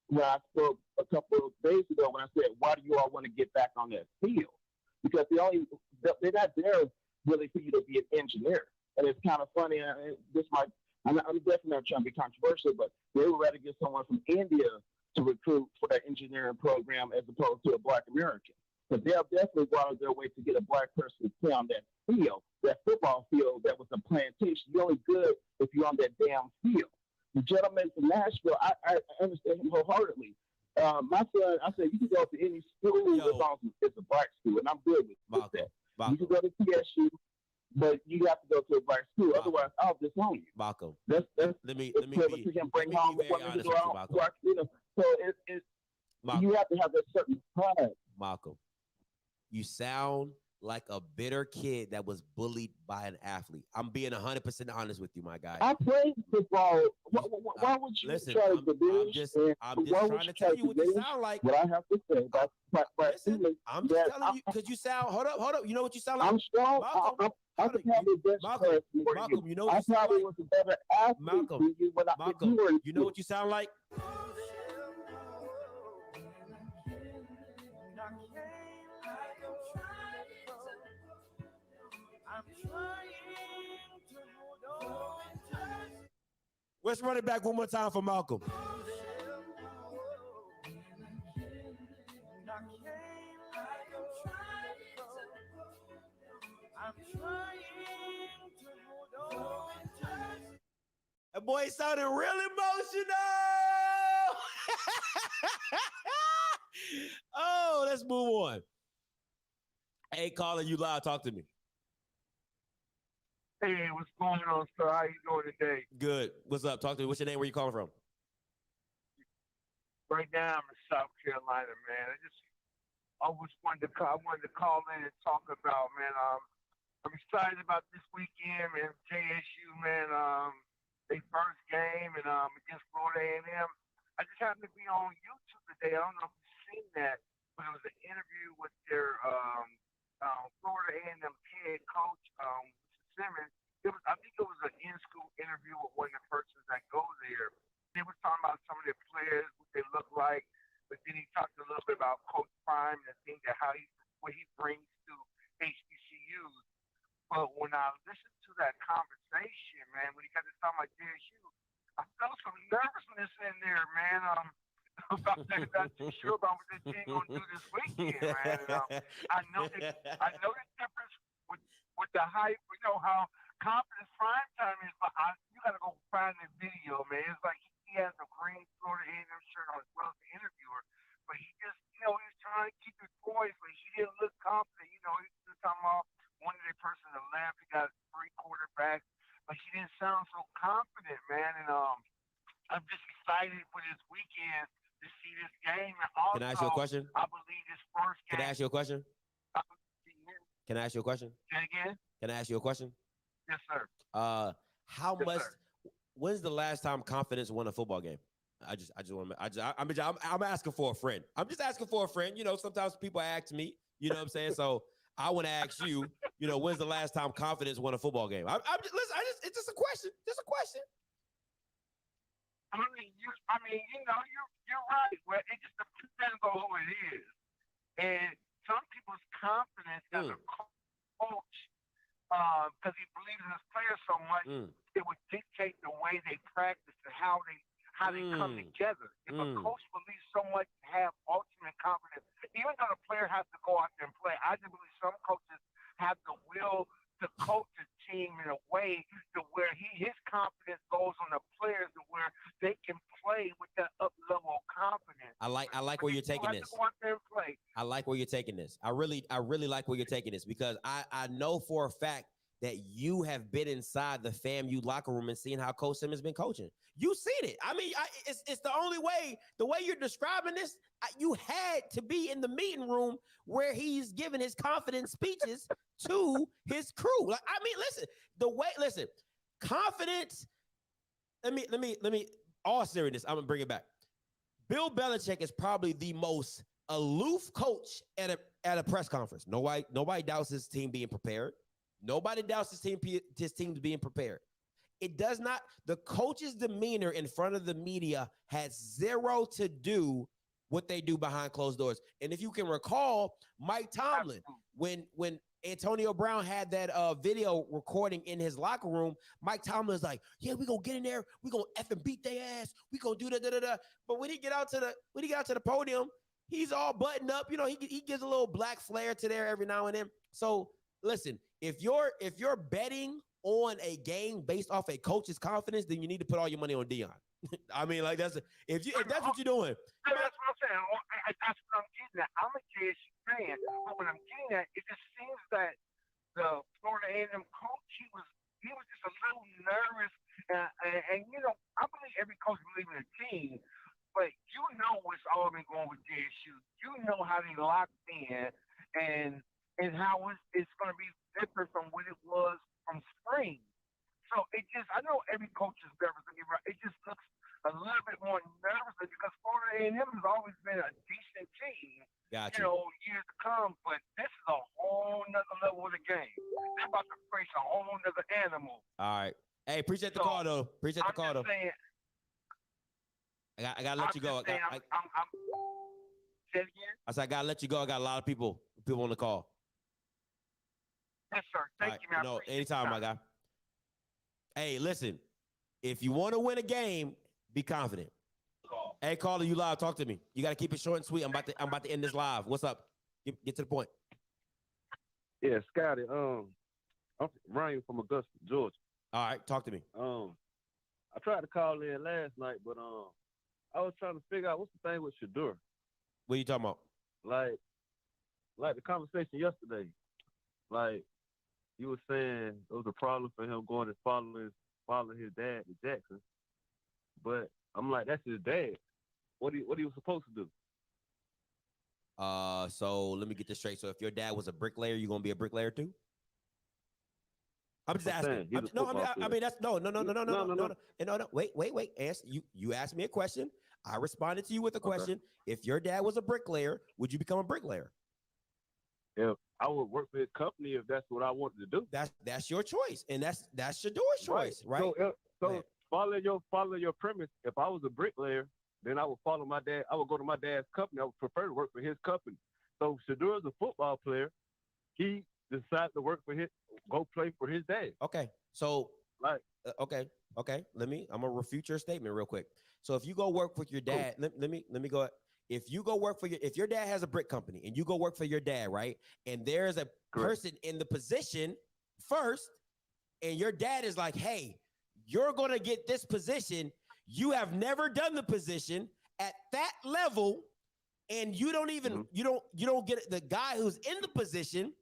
when I spoke a couple of days ago when I said, why do you all want to get back on that field? Because they're not there really for you to be an engineer. And it's kind of funny. I'm definitely not trying to be controversial, but they would rather get someone from India to recruit for that engineering program as opposed to a Black American. But they'll definitely go out of their way to get a Black person to play on that field, that football field that was a plantation. You're only good if you're on that damn field. The gentleman from Nashville, I understand him wholeheartedly. My son, I said, you can go to any school as long as it's a Black school, and I'm good with that. You can go to TSU, but you have to go to a Black school. Otherwise, I'll disown you. Malcolm, let me bring home very honest with you, Malcolm. So you have to have a certain pride. Malcolm, you sound like a bitter kid that was bullied by an athlete. I'm being 100% honest with you, my guy. I played football. Why would you try to diminish? I'm just trying to tell you what you sound like. What I have to say. I'm just telling you because you sound. Hold up. You know what you sound like? I'm strong. Malcolm, I could have the best class more than Malcolm, you know what I you sound probably like? was a better athlete than you when Malcolm, you know what you sound like? Let's run it back one more time for Malcolm. That boy sounded real emotional. Oh, let's move on. Hey, caller, you loud. Talk to me. Hey, what's going on, sir? How you doing today? Good. What's up? Talk to me. What's your name? Where you calling from? Right now, I'm in South Carolina, man. I wanted to call in and talk about, man. I'm excited about this weekend, man. JSU, man. Their first game and against Florida A&M. I just happened to be on YouTube today. I don't know if you've seen that, but it was an interview with their Florida A&M head coach, Simmons. I think it was an in-school interview with one of the persons that go there. They were talking about some of their players, what they look like, but then he talked a little bit about Coach Prime and the thing that what he brings to HBCUs. But when I listened to that conversation, man, when he got to talking about JSU, I felt some nervousness in there, man. About that, not too sure about what this team gonna do this weekend, man. And, I know the difference with the hype. You know how confidence prime time is, but you gotta go find the video, man. It's like he has a green Florida A&M shirt on as well as the interviewer, but he just, he was trying to keep his voice, but he didn't look confident. He was just talking about one of their person to left. He got 3 quarterbacks, but he didn't sound so confident, man. And I'm just excited for this weekend to see this game. And also, can I ask you a question? I believe this first game. Can I ask you a question? Can I ask you a question? Say it again? Can I ask you a question? Yes, sir. When's the last time confidence won a football game? I'm asking for a friend. I'm just asking for a friend. You know, sometimes people ask me, you know what I'm saying? So I want to ask you, you know, when's the last time confidence won a football game? It's just a question. Just a question. I mean, you're right. Well, it just depends on who it is. And some people's confidence as a coach because he believes in his players so much, it would dictate the way they practice and how they come together. If a coach believes so much and have ultimate confidence, even though the player has to go out there and play, I do believe some coaches have the will to coach a team in a way to where his confidence goes on the players to where they can play with that up level of confidence. I like where you're taking this. Go out there and play. I like where you're taking this. I really like where you're taking this because I know for a fact that you have been inside the FAMU locker room and seen how Coach Simmons been coaching. You've seen it. I mean, it's the only way. The way you're describing this, you had to be in the meeting room where he's giving his confidence speeches to his crew. Like, I mean, listen, confidence. Let me. All seriousness, I'm gonna bring it back. Bill Belichick is probably the most aloof coach at a press conference. Nobody doubts his team being prepared. Nobody doubts his team's being prepared. It does not. The coach's demeanor in front of the media has zero to do what they do behind closed doors. And if you can recall, Mike Tomlin, when Antonio Brown had that video recording in his locker room, Mike Tomlin's like, yeah, we're gonna get in there, we're gonna effing beat their ass, we gonna do da. But when he get out to the podium, he's all buttoned up. You know, he gives a little black flair to there every now and then. So listen, if you're betting on a game based off a coach's confidence, then you need to put all your money on Deion. I mean, like if that's what you're doing. That's what I'm saying. That's what I'm getting at. I'm a JSU fan, but what I'm getting at, it just seems that the Florida A&M coach, he was just a little nervous, and you know, I believe every coach believes in a team, but you know what's all been going with JSU. You know how they locked in, and how it's going to be different from what it was from spring. So I know every coach is nervous. It just looks a little bit more nervous because Florida A&M has always been a decent team. Gotcha. You know, years to come, but this is a whole nother level of the game. They're about to face a whole nother animal. All right. Hey, appreciate the call though. Appreciate the call though. I gotta let you go. Say it again. I said I gotta let you go. I got a lot of people on the call. Yes, sir. Thank you, man. No, anytime, my guy. Hey, listen. If you want to win a game, be confident. Hey, caller, you live. Talk to me. You got to keep it short and sweet. I'm about to end this live. What's up? Get to the point. Yeah, Scotty. I'm Ryan from Augusta, Georgia. All right, talk to me. I tried to call in last night, but I was trying to figure out what's the thing with Shedeur. What are you talking about? Like the conversation yesterday. Like you were saying, it was a problem for him going and following his dad to Jackson. But I'm like, that's his dad. What he was supposed to do? So let me get this straight. So if your dad was a bricklayer, you gonna be a bricklayer too? I'm just asking. No. Wait. You asked me a question. I responded to you with a question. If your dad was a bricklayer, would you become a bricklayer? Yeah, I would work for his company if that's what I wanted to do. That's your choice, and that's Shedeur's choice, right? So following your premise, if I was a bricklayer, then I would follow my dad. I would go to my dad's company. I would prefer to work for his company. So Shedeur is a football player. He decided to go play for his dad. Okay. So okay. I'm gonna refute your statement real quick. So if you go work with your dad, let me go. If you go work if your dad has a brick company and you go work for your dad, right? And there's a person in the position first, and your dad is like, hey, you're gonna get this position. You have never done the position at that level, and you don't even you don't get it. The guy who's in the position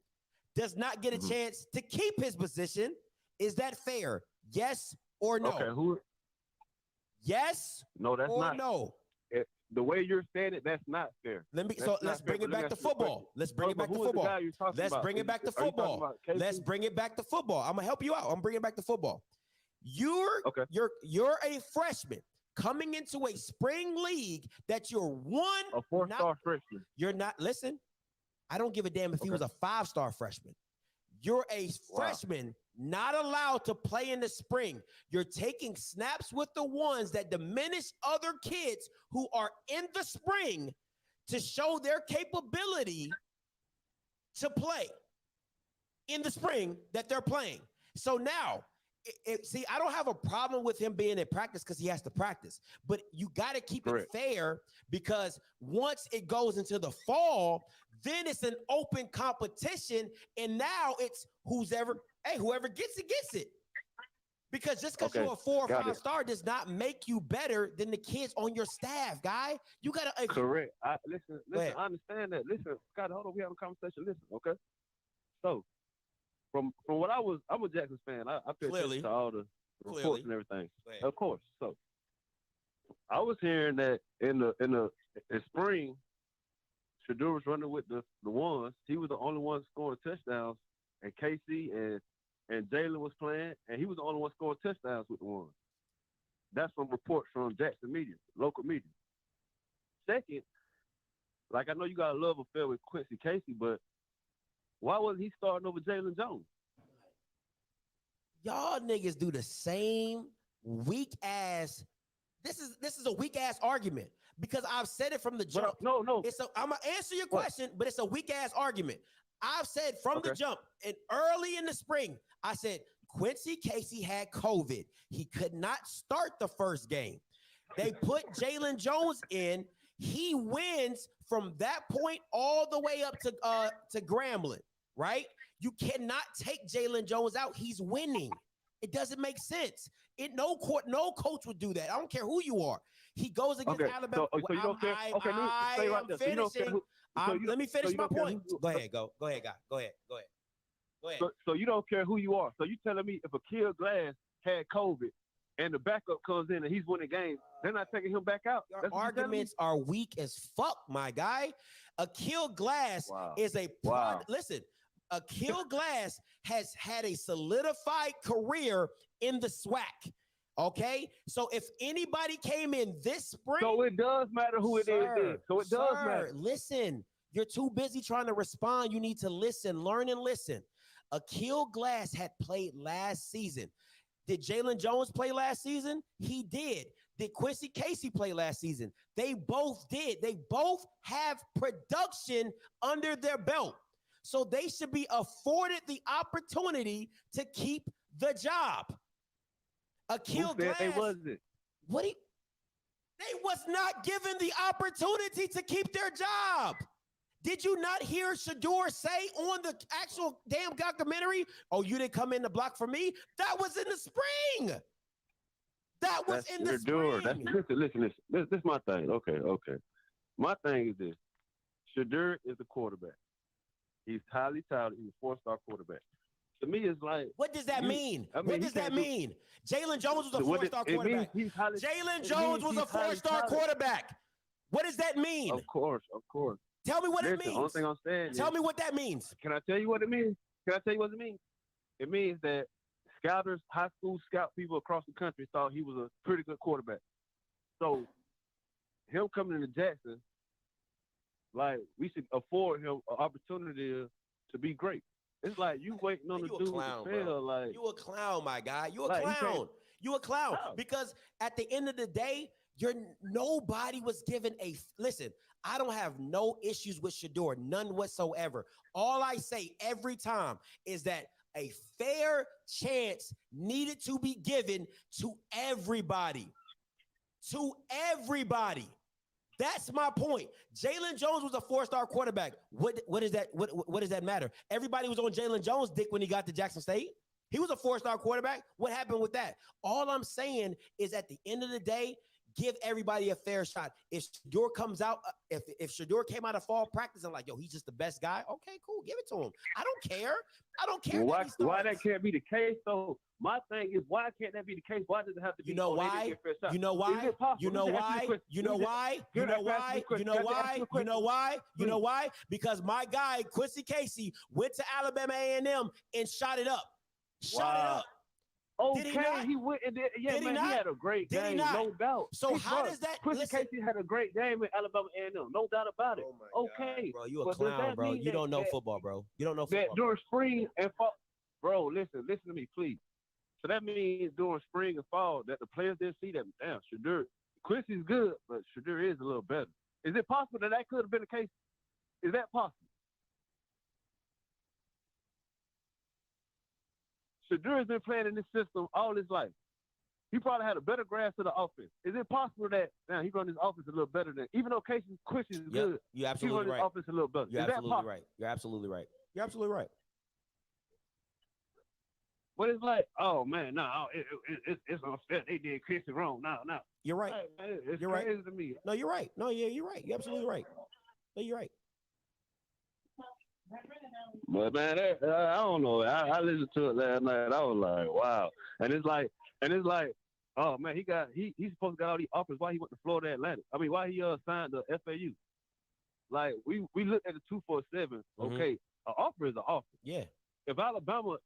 does not get a chance to keep his position. Is that fair? Yes or no? Okay. Yes. No, that's not. No. The way you're saying it, that's not fair. Let's bring it back to football. Let's bring it back to football. Let's bring it back to football. Let's bring it back to football. I'm gonna help you out. I'm bringing it back to football. You're a freshman coming into a spring league that you're a 4-star freshman. You're not. Listen, I don't give a damn if he was a 5-star freshman. You're a freshman, not allowed to play in the spring. You're taking snaps with the ones that diminish other kids who are in the spring to show their capability to play. in the spring that they're playing. So now, see, I don't have a problem with him being in practice because he has to practice, but you got to keep it fair because once it goes into the fall, then it's an open competition, and now it's whoever gets it, gets it. Because just because you're a 4 or 5 star does not make you better than the kids on your staff, guy. You gotta correct. Listen. I understand that. Listen, Scott, hold on. We have a conversation. Listen, okay. So, from what I'm a Jackson fan. I pay attention to all the reports and everything. Of course. So, I was hearing that in spring, Shedeur was running with the ones. He was the only one scoring touchdowns, and Casey and Jalen was playing, and he was the only one scoring touchdowns with the ones. That's from reports from Jackson media, local media. Second, like I know you got a love affair with Quincy Casey, but why wasn't he starting over Jalen Jones? Y'all niggas do the same weak ass. This is a weak ass argument because I've said it from the jump. No. I'm gonna answer your question, but it's a weak ass argument. I've said from the jump and early in the spring, I said Quincy Casey had COVID. He could not start the first game. They put Jalen Jones in. He wins from that point all the way up to Grambling, right? You cannot take Jalen Jones out. He's winning. It doesn't make sense. No coach would do that. I don't care who you are. He goes against Alabama. So you don't care? I'm finishing. Let me finish my point. Go ahead, guy. Go ahead. So you don't care who you are. So you telling me if Akil Glass had COVID and the backup comes in and he's winning games, they're not taking him back out? Your arguments are weak as fuck, my guy. Akil Glass is a listen. Akil Glass has had a solidified career in the SWAC. Okay, so if anybody came in this spring, so it does matter who it is. So it does matter. Listen, you're too busy trying to respond. You need to listen, learn, and listen. Akil Glass had played last season. Did Jalen Jones play last season? He did. Did Quincy Casey play last season? They both did. They both have production under their belt. So they should be afforded the opportunity to keep the job. Akil Glass, they wasn't. They was not given the opportunity to keep their job. Did you not hear Shedeur say on the actual damn documentary, oh, you didn't come in the block for me? That was in the spring. That's in the spring. Listen. This is my thing. Okay. My thing is this. Shedeur is the quarterback. He's highly touted. He's a 4-star quarterback. To me, it's like, what does that mean? What does that mean? Jalen Jones was a 4-star quarterback. Jalen Jones was a 4-star quarterback. What does that mean? Of course. Tell me what it means. Only thing I'm saying Tell me what that means. Can I tell you what it means? It means that scouters, high school scout people across the country thought he was a pretty good quarterback. So him coming into Jackson, like, we should afford him an opportunity to be great. It's like you waiting on the dude to fail. Like, you a clown, my guy. You a clown. You a clown. Because at the end of the day, nobody was given listen. I don't have no issues with Shedeur, none whatsoever. All I say every time is that a fair chance needed to be given to everybody. To everybody. That's my point. Jalen Jones was a 4-star quarterback. What does that matter? Everybody was on Jalen Jones' dick when he got to Jackson State. He was a 4-star quarterback. What happened with that? All I'm saying is at the end of the day, give everybody a fair shot. If Shedeur comes out, if Shedeur came out of fall practice and like, yo, he's just the best guy, okay, cool, give it to him. I don't care. Why that can't be the case, though? My thing is, why can't that be the case? Why does it have to be? You know why? You know why? You know why? You know why? You know why? You know why? You know why? You know why? Because my guy, Quincy Casey, went to Alabama A&M and shot it up. Shot it up. Okay, he went and did. Yeah, man, he had a great game, no doubt. So how does that? Quincy Casey had a great game in Alabama A&M, no doubt about it. Okay, bro, you a clown, bro. You don't know football, bro. You don't know football. During spring and fall, bro, listen to me, please. So that means during spring and fall that the players didn't see that. Damn, Shedeur, Quincy's good, but Shedeur is a little better. Is it possible that could have been the case? Is that possible? Shadur's been playing in this system all his life. He probably had a better grasp of the offense. Is it possible that now he run his offense a little better than, even though Casey Christian is good, you're he absolutely run his right. offense a little better? You're Is that absolutely possible? right. You're absolutely right. You're absolutely right. But it's like, oh man, no, it's unfair. They did Christian wrong. No. You're right. Like, man, it's You're crazy right. to me. No, you're right. No, yeah, you're right. You're absolutely right. No, you're right. But man, I don't know. I listened to it last night. I was like, wow. And it's like, oh man, he's supposed to get all these offers. Why he went to Florida Atlantic? I mean, why he signed to FAU? Like we looked at the 247. Okay, an offer is an offer. Yeah. If Alabama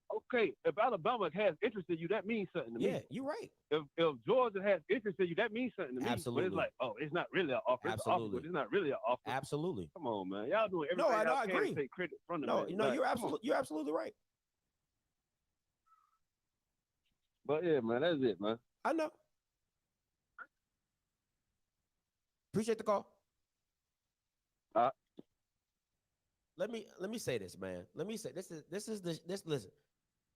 has interest in you, that means something to me. Yeah, you're right. If Georgia has interest in you, that means something to me. Absolutely. But it's like, oh, it's not really an offer. It's an offer, but it's not really an offer. Absolutely. Come on, man. Y'all doing everything. I can agree. to take credit from them. No, man. no, Like, you're absolutely right. But yeah, man, that's it, man. I know. Appreciate the call. Let me say this, man. Let me say this. Listen.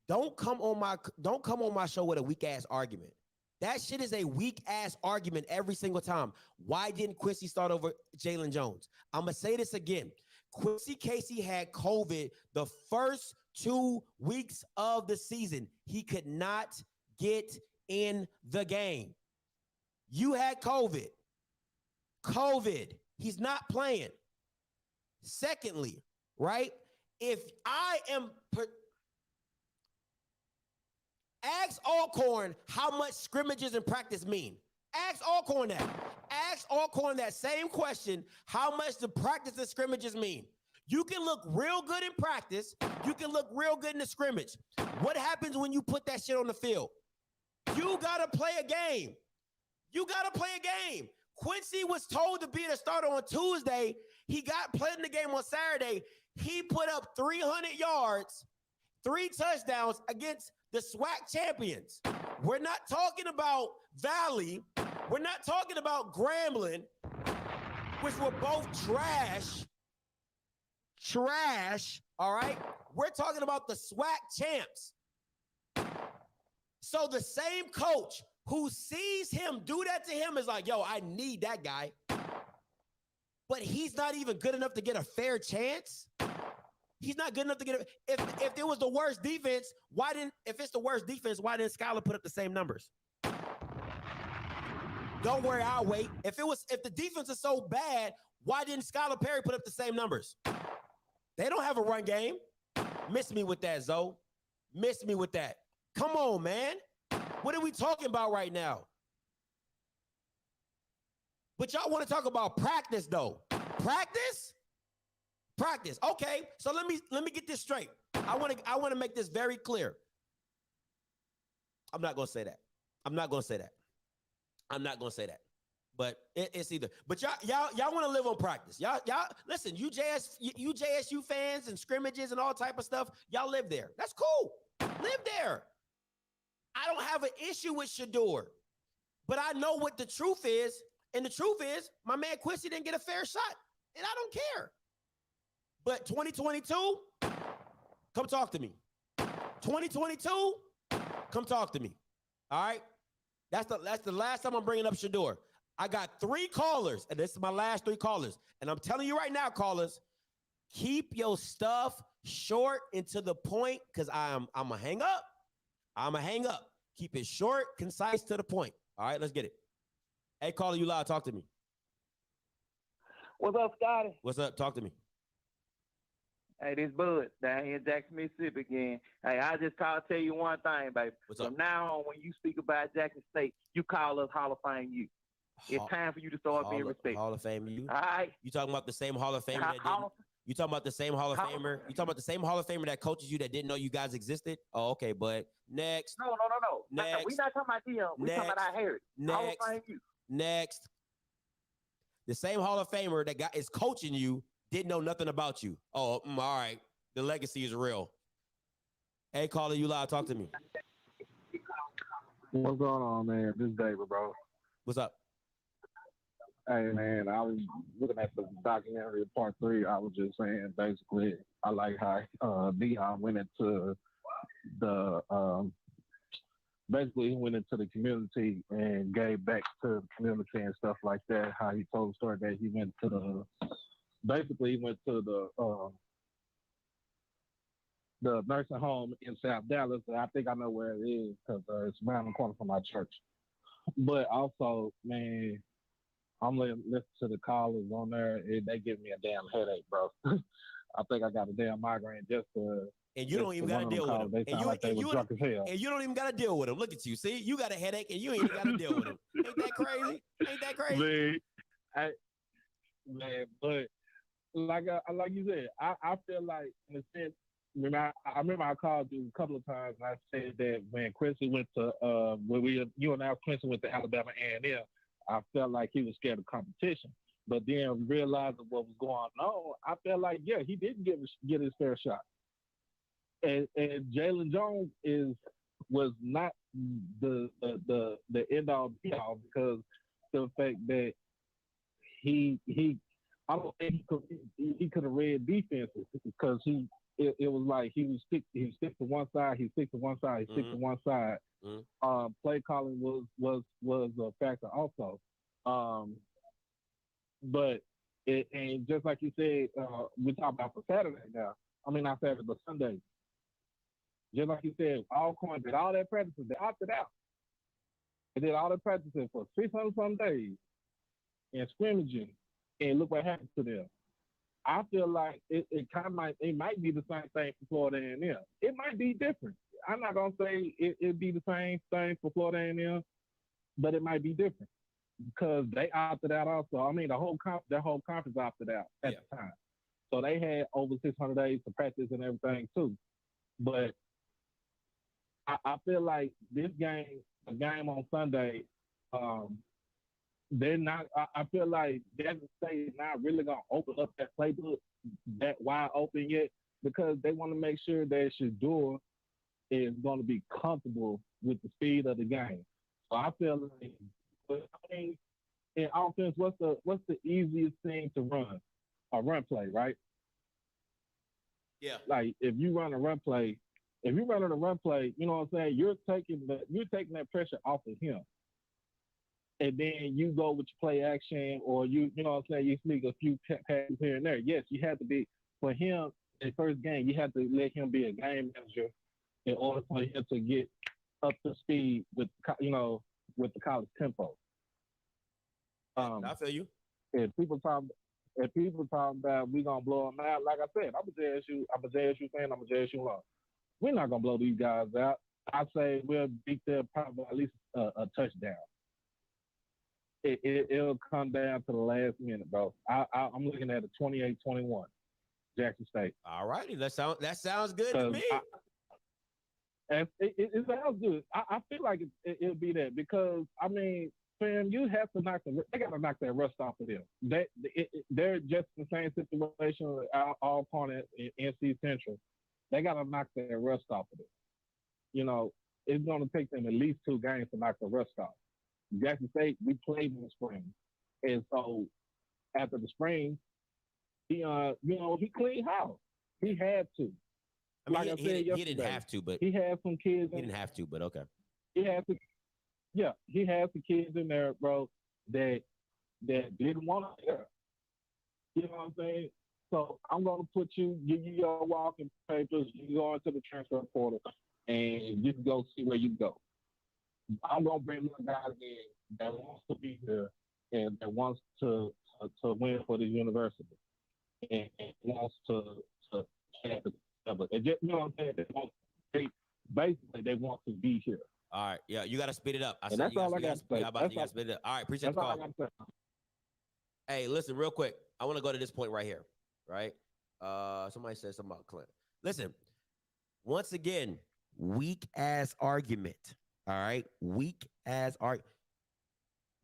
Don't come on my show with a weak ass argument. That shit is a weak ass argument every single time. Why didn't Quincy start over Jalen Jones? I'm gonna say this again. Quincy Casey had COVID the first 2 weeks of the season. He could not get in the game. You had COVID. He's not playing. Secondly, right? If I am ask Alcorn how much scrimmages and practice mean. Ask Alcorn that. Ask Alcorn that same question. How much do practice and scrimmages mean? You can look real good in practice. You can look real good in the scrimmage. What happens when you put that shit on the field? You got to play a game. Quincy was told to be the starter on Tuesday. He got played in the game on Saturday. He put up 300 yards, 3 touchdowns against the SWAC champions. We're not talking about Valley. We're not talking about Grambling, which were both trash, all right? We're talking about the SWAC champs. So the same coach who sees him do that to him is like, yo, I need that guy. But he's not even good enough to get a fair chance. He's not good enough to get if it was the worst defense, if it's the worst defense, why didn't Skylar put up the same numbers? Don't worry, I'll wait. If the defense is so bad, why didn't Skylar Perry put up the same numbers? They don't have a run game. Miss me with that, Zoe. Miss me with that. Come on, man. What are we talking about right now? But y'all want to talk about practice, though. Practice. Okay, so let me get this straight. I want to make this very clear. I'm not gonna say that. But it's either. But y'all want to live on practice. Y'all listen. You JSU fans and scrimmages and all type of stuff. Y'all live there. That's cool. Live there. I don't have an issue with Shador, but I know what the truth is, and the truth is my man Quincy didn't get a fair shot, and I don't care. But 2022, come talk to me. 2022, come talk to me. All right? That's the last time I'm bringing up Shador. I got 3 callers, and this is my last 3 callers. And I'm telling you right now, callers, keep your stuff short and to the point, because I'm going to hang up. Keep it short, concise, to the point. All right, let's get it. Hey, caller, you loud. Talk to me. What's up, Scotty? What's up? Talk to me. Hey, this Bud down here in Jackson, Mississippi again. Hey, I just called to tell you one thing, baby. What's up? From now on, when you speak about Jackson State, you call us Hall of Fame U. It's time for you to start being respected. Hall of Fame U? All right. You talking about the same Hall of Famer that didn't? You talking about the same Hall of Famer? You talking about the same Hall of Famer that coaches you that didn't know you guys existed? Oh, okay, but next. No. Next. We're not talking about Deion. We're talking about our heritage. Hall of Fame U. Next. The same Hall of Famer that is coaching you didn't know nothing about you. Oh, all right. The legacy is real. Hey, caller, you loud. Talk to me. What's going on, man? This is David, bro. What's up? Hey, man, I was looking at the documentary of part 3. I was just saying, basically, I like how Deion went into basically he went into the community and gave back to the community and stuff like that. How he told the story that he went to the nursing home in South Dallas. I think I know where it is because it's around the corner from my church. But also, man, I'm listening to the callers on there. They give me a damn headache, bro. I think I got a damn migraine just for. And you don't even got to deal with them. They sound like they were drunk as hell. And you don't even got to deal with them. Look at you. See, you got a headache and you ain't even got to deal with them. Ain't that crazy? Ain't that crazy? Man, but like you said, I feel like in a sense. I remember I called you a couple of times and I said that when Quincy went to you and Quincy went to Alabama A&M, I felt like he was scared of competition. But then realizing what was going on, I felt like he didn't get his fair shot. And Jalen Jones was not the end all be all because the fact that he I don't think he could have read defenses because it was like he stick to one side, he stick to one side, he stick to one side. Play calling was a factor also. But and just like you said, we talk about for Saturday now. I mean not Saturday, but Sunday. Just like you said, Alcorn did all their practices, they opted out. They did all their practices for 600 some days and scrimmaging, and look what happened to them. I feel like it might be the same thing for Florida A&M. It might be different. I'm not gonna say it'd be the same thing for Florida A&M, but it might be different because they opted out also. I mean, their whole conference opted out at the time, so they had over 600 days to practice and everything too. But I feel like this game, a game on Sunday, they're not. I feel like Desert State is not really gonna open up that playbook that wide open yet because they want to make sure that Shador is going to be comfortable with the speed of the game. So I feel like, in offense, what's the easiest thing to run? A run play, right? Yeah. Like if you run a run play, you know what I'm saying? You're taking that pressure off of him. And then you go with your play action or you know what I'm saying, you sneak a few passes here and there. Yes, you have to be, for him, in the first game, you have to let him be a game manager in order for him to get up to speed with the college tempo. I feel you. If people talk about we gonna blow them out, like I said, I'm a JSU fan, I'm a JSU lover. We're not gonna blow these guys out. I say we'll beat them probably at least a touchdown. It'll come down to the last minute, bro. I'm looking at a 28-21, Jackson State. All righty, that sounds good to me. It sounds good. I feel like it'll be that because I mean, fam, you have to they got to knock that rust off of them. They're just in the same situation with Alcorn in NC Central. They got to knock that rust off of them. You know, it's going to take them at least 2 games to knock the rust off. Jackson State, we played in the spring. And so after the spring, he cleaned house. He had to. I mean, he didn't have to, but he had some kids. He didn't have to, but okay. He had some kids in there, bro, that didn't want to hear. You know what I'm saying? So I'm gonna give you your walking papers. You go into the transfer portal, and you can go see where you go. I'm gonna bring my guys in that wants to be here and that wants to win for the university and wants to have the and just, you know what I'm saying? They want to be here. All right, yeah, you got to speed it up. That's all I got to say. You got to speed it up. All right, appreciate the call. Hey, listen, real quick. I want to go to this point right here, right? Somebody said something about Clint. Listen, once again, weak ass argument. All right, weak ass argument.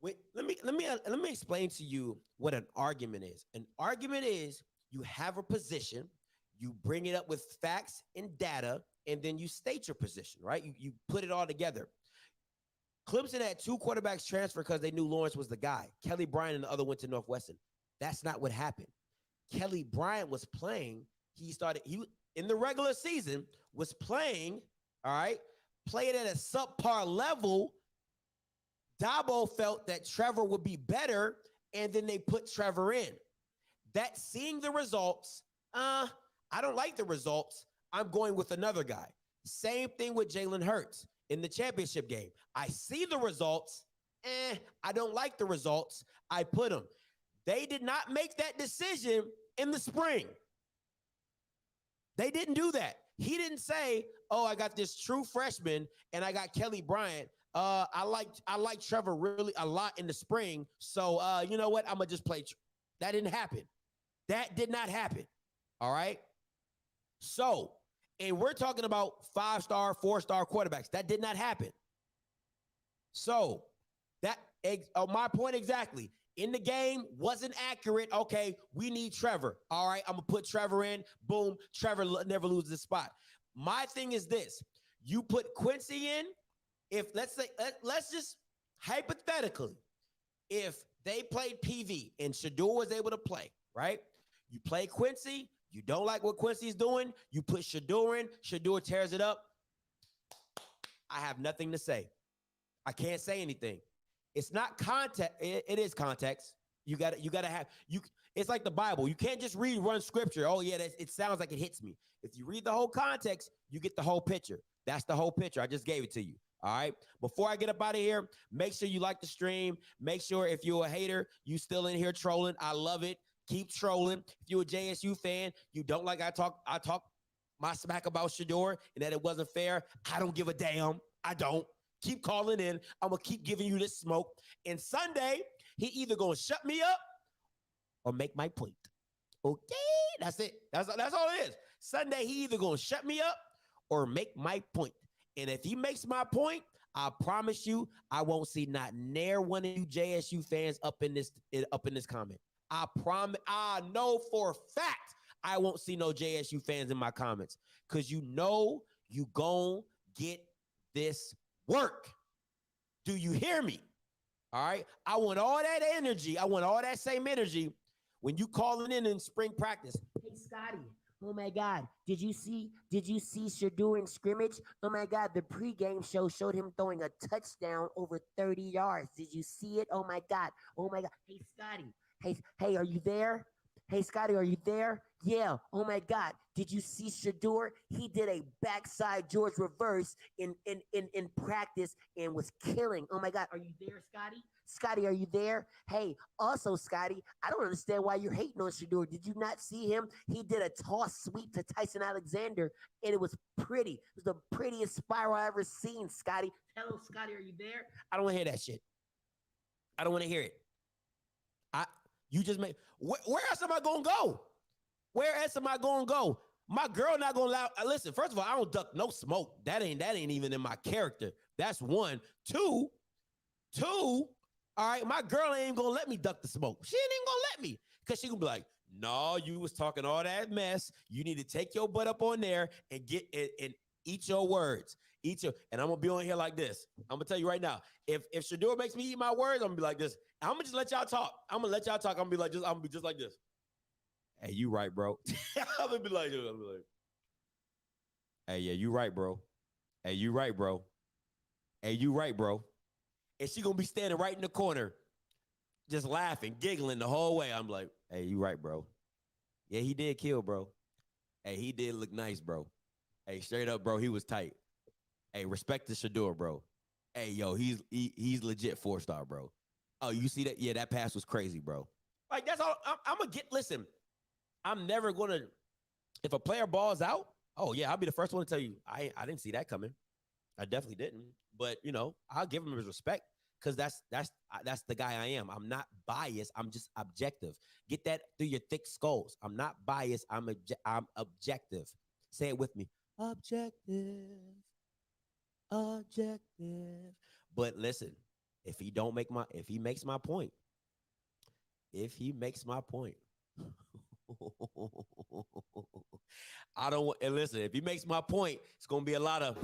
Wait, let me explain to you what an argument is. An argument is you have a position, you bring it up with facts and data, and then you state your position, right? You put it all together. Clemson had 2 quarterbacks transfer because they knew Lawrence was the guy. Kelly Bryant and the other went to Northwestern. That's not what happened. Kelly Bryant was playing. He in the regular season was playing all right, played at a subpar level, Dabo felt that Trevor would be better, and then they put Trevor in. That seeing the results, I don't like the results. I'm going with another guy. Same thing with Jalen Hurts in the championship game. I see the results. I don't like the results. I put him. They did not make that decision in the spring. They didn't do that. He didn't say, oh, I got this true freshman and I got Kelly Bryant. I like Trevor really a lot in the spring. So you know what? I'm gonna just play. That didn't happen. That did not happen. All right. So, and we're talking about 5-star, 4-star quarterbacks. That did not happen. So my point exactly. In the game, wasn't accurate. Okay, we need Trevor. All right, I'm going to put Trevor in. Boom, Trevor never loses his spot. My thing is this. You put Quincy in. If, let's say, let's just hypothetically, if they played PV and Shedeur was able to play, right? You play Quincy. You don't like what Quincy's doing. You put Shedeur in. Shedeur tears it up. I have nothing to say. I can't say anything. It's not context. It is context. You got to have you. It's like the Bible. You can't just read one scripture. Oh yeah, it sounds like it hits me. If you read the whole context, you get the whole picture. That's the whole picture. I just gave it to you. All right. Before I get up out of here, make sure you like the stream. Make sure if you're a hater, you still in here trolling. I love it. Keep trolling. If you're a JSU fan, you don't like I talk my smack about Shedeur and that it wasn't fair. I don't give a damn. I don't. Keep calling in. I'm going to keep giving you this smoke. And Sunday, he either going to shut me up or make my point. Okay? That's it. That's all it is. Sunday, he either going to shut me up or make my point. And if he makes my point, I promise you, I won't see not near one of you JSU fans up in this comment. I promise. I know for a fact I won't see no JSU fans in my comments because you know you gon' get this work. Do you hear me? All right. I want all that energy. I want all that same energy when you calling in spring practice. Hey, Scotty. Oh my God. Did you see Shedeur in scrimmage? Oh my God. The pregame show showed him throwing a touchdown over 30 yards. Did you see it? Oh my God. Oh my God. Hey, Scotty. Hey, are you there? Hey, Scotty, are you there? Yeah. Oh my God. Did you see Shedeur? He did a backside George reverse in practice and was killing. Oh my God. Are you there, Scotty? Scotty, are you there? Hey, also, Scotty, I don't understand why you're hating on Shedeur. Did you not see him? He did a toss sweep to Tyson Alexander, and it was pretty. It was the prettiest spiral I ever seen, Scotty. Hello, Scotty, are you there? I don't want to hear that shit. I don't want to hear it. You just made. Where else am I gonna go? Where else am I gonna go? My girl not gonna allow. Listen, first of all, I don't duck no smoke. That ain't even in my character. That's one. Two. All right, my girl ain't gonna let me duck the smoke. She ain't even gonna let me because she gonna be like, "No, you was talking all that mess. You need to take your butt up on there and get it and eat your words. And I'm gonna be on here like this. I'm gonna tell you right now. If Shedeur makes me eat my words, I'm gonna be like this. I'm gonna just let y'all talk. I'm gonna be just like this. Hey, you right, bro. I'm gonna be like, hey, yeah, you right, bro. Hey, you right, bro. Hey, you right, bro. And she gonna be standing right in the corner, just laughing, giggling the whole way. I'm like, hey, you right, bro. Yeah, he did kill, bro. Hey, he did look nice, bro. Hey, straight up, bro, he was tight. Hey, respect to Shedeur, bro. Hey, yo, he's legit 4-star, bro. Oh, you see that? Yeah, that pass was crazy, bro. Like, that's all. I'm going to listen, I'm never going to, if a player balls out, oh, yeah, I'll be the first one to tell you, I didn't see that coming. I definitely didn't. But, you know, I'll give him his respect because that's the guy I am. I'm not biased. I'm just objective. Get that through your thick skulls. I'm not biased. I'm objective. Say it with me. Objective. But listen, if he makes my point, I don't want, and listen, if he makes my point, it's going to be a lot of.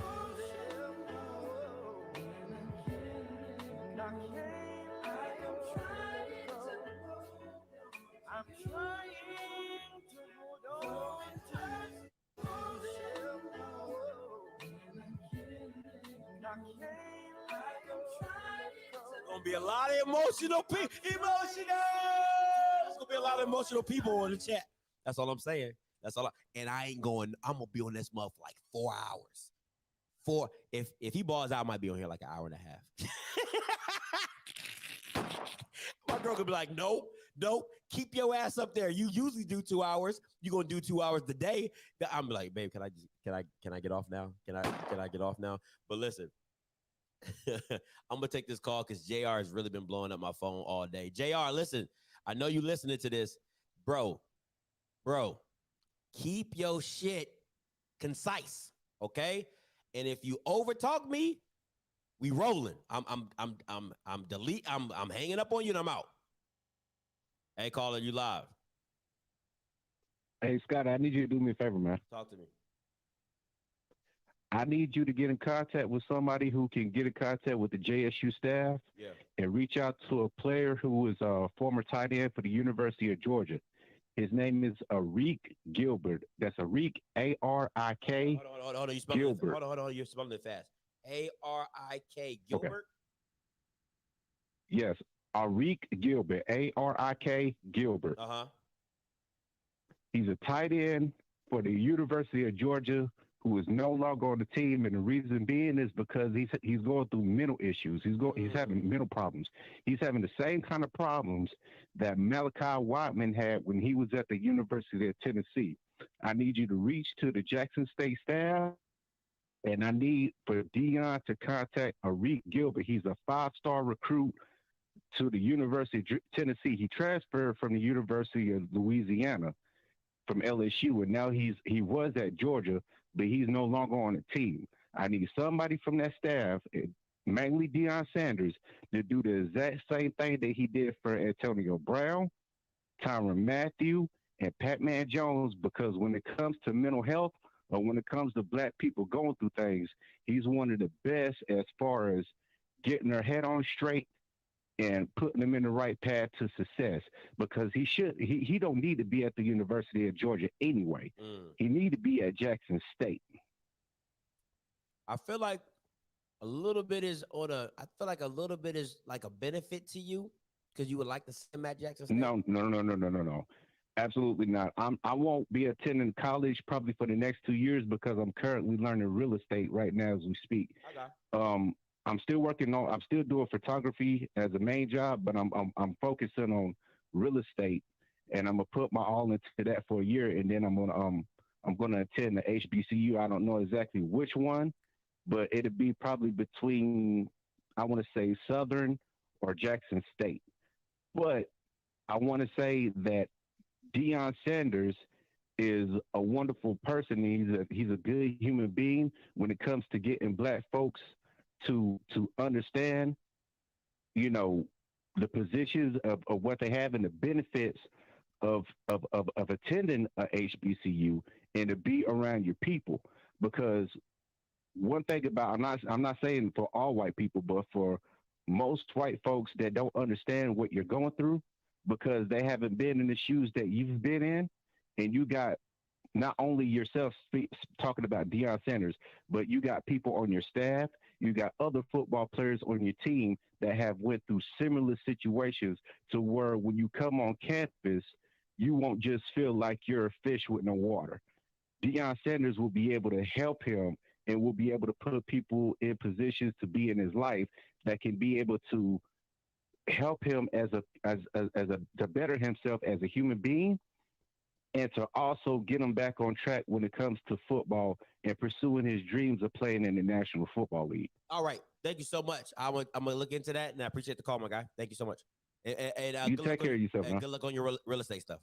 Gonna be a lot of emotional people. There's gonna be a lot of emotional people on the chat. That's all I'm saying. That's all. And I'm gonna be on this month for like 4 hours. If he balls out, I might be on here like an hour and a half. My girl could be like, nope, keep your ass up there. You usually do 2 hours. You're gonna do 2 hours today. I'm like, babe, can I get off now? Can I get off now? But listen, I'm gonna take this call because JR has really been blowing up my phone all day. JR, listen, I know you listening to this, bro. Keep your shit concise, okay? And if you overtalk me, we rolling. I'm hanging up on you and I'm out. Hey, caller, you live. Hey, Scott, I need you to do me a favor, man. Talk to me. I need you to get in contact with somebody who can get in contact with the JSU staff and reach out to a player who is a former tight end for the University of Georgia. His name is Arik Gilbert. That's Arik, A-R-I-K. Hold on. Gilbert. Hold on. You're spelling it fast. A-R-I-K Gilbert? Okay. Yes, Arik Gilbert, A-R-I-K Gilbert. Uh-huh. He's a tight end for the University of Georgia who is no longer on the team, and the reason being is because he's going through mental issues. He's having mental problems. He's having the same kind of problems that Malachi Whiteman had when he was at the University of Tennessee. I need you to reach to the Jackson State staff, and I need for Deion to contact Arik Gilbert. He's a 5-star recruit to the University of Tennessee. He transferred from the University of Louisiana from LSU, and now he was at Georgia, but he's no longer on the team. I need somebody from that staff, mainly Deion Sanders, to do the exact same thing that he did for Antonio Brown, Tyrann Mathieu, and Pat-Man Jones, because when it comes to mental health or when it comes to black people going through things, he's one of the best as far as getting their head on straight and putting them in the right path to success, because he don't need to be at the University of Georgia anyway. He need to be at Jackson State. I feel like a little bit is like a benefit to you because you would like to see him at Jackson State. No. Absolutely not. I won't be attending college probably for the next 2 years because I'm currently learning real estate right now as we speak. Okay. I'm still doing photography as a main job, but I'm focusing on real estate, and I'm gonna put my all into that for a year, and then I'm gonna attend the HBCU. I don't know exactly which one, but it'll be probably between, I want to say Southern or Jackson State. But I want to say that Deion Sanders is a wonderful person. He's a good human being when it comes to getting black folks to understand, the positions of what they have and the benefits of attending a HBCU and to be around your people. Because one thing about, I'm not saying for all white people, but for most white folks that don't understand what you're going through because they haven't been in the shoes that you've been in, and you got not only yourself talking about Deion Sanders, but you got people on your staff, you got other football players on your team that have went through similar situations to where when you come on campus, you won't just feel like you're a fish with no water. Deion Sanders will be able to help him and will be able to put people in positions to be in his life that can be able to help him to better himself as a human being, and to also get him back on track when it comes to football and pursuing his dreams of playing in the National Football League. All right. Thank you so much. I'm going to look into that, and I appreciate the call, my guy. Thank you so much. And you take care of yourself, man. Good luck on your real estate stuff.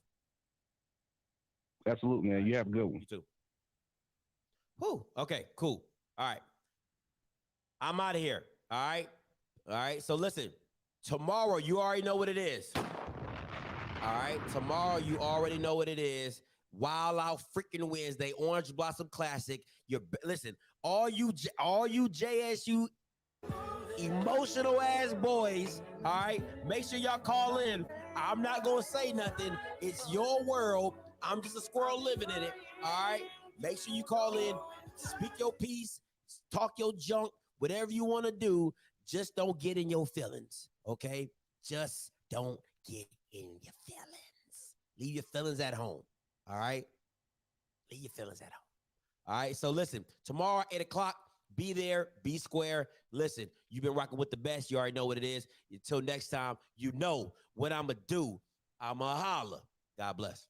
Absolutely, man. You have a good one. You too. Whew. Okay, cool. All right. I'm out of here. All right. So listen, tomorrow, you already know what it is. All right, tomorrow you already know what it is. Wild Out freaking Wednesday, Orange Blossom Classic. Listen, all you JSU emotional ass boys. All right, make sure y'all call in. I'm not gonna say nothing. It's your world. I'm just a squirrel living in it. All right, make sure you call in, speak your piece, talk your junk. whatever you want to do, just don't get in your feelings, okay? Just don't get in your feelings. Leave your feelings at home, all right? Leave your feelings at home. All right, so listen, tomorrow, 8 o'clock, be there, be square. Listen, you've been rocking with the best. You already know what it is. Until next time, you know what I'm going to do. I'm going to holler. God bless.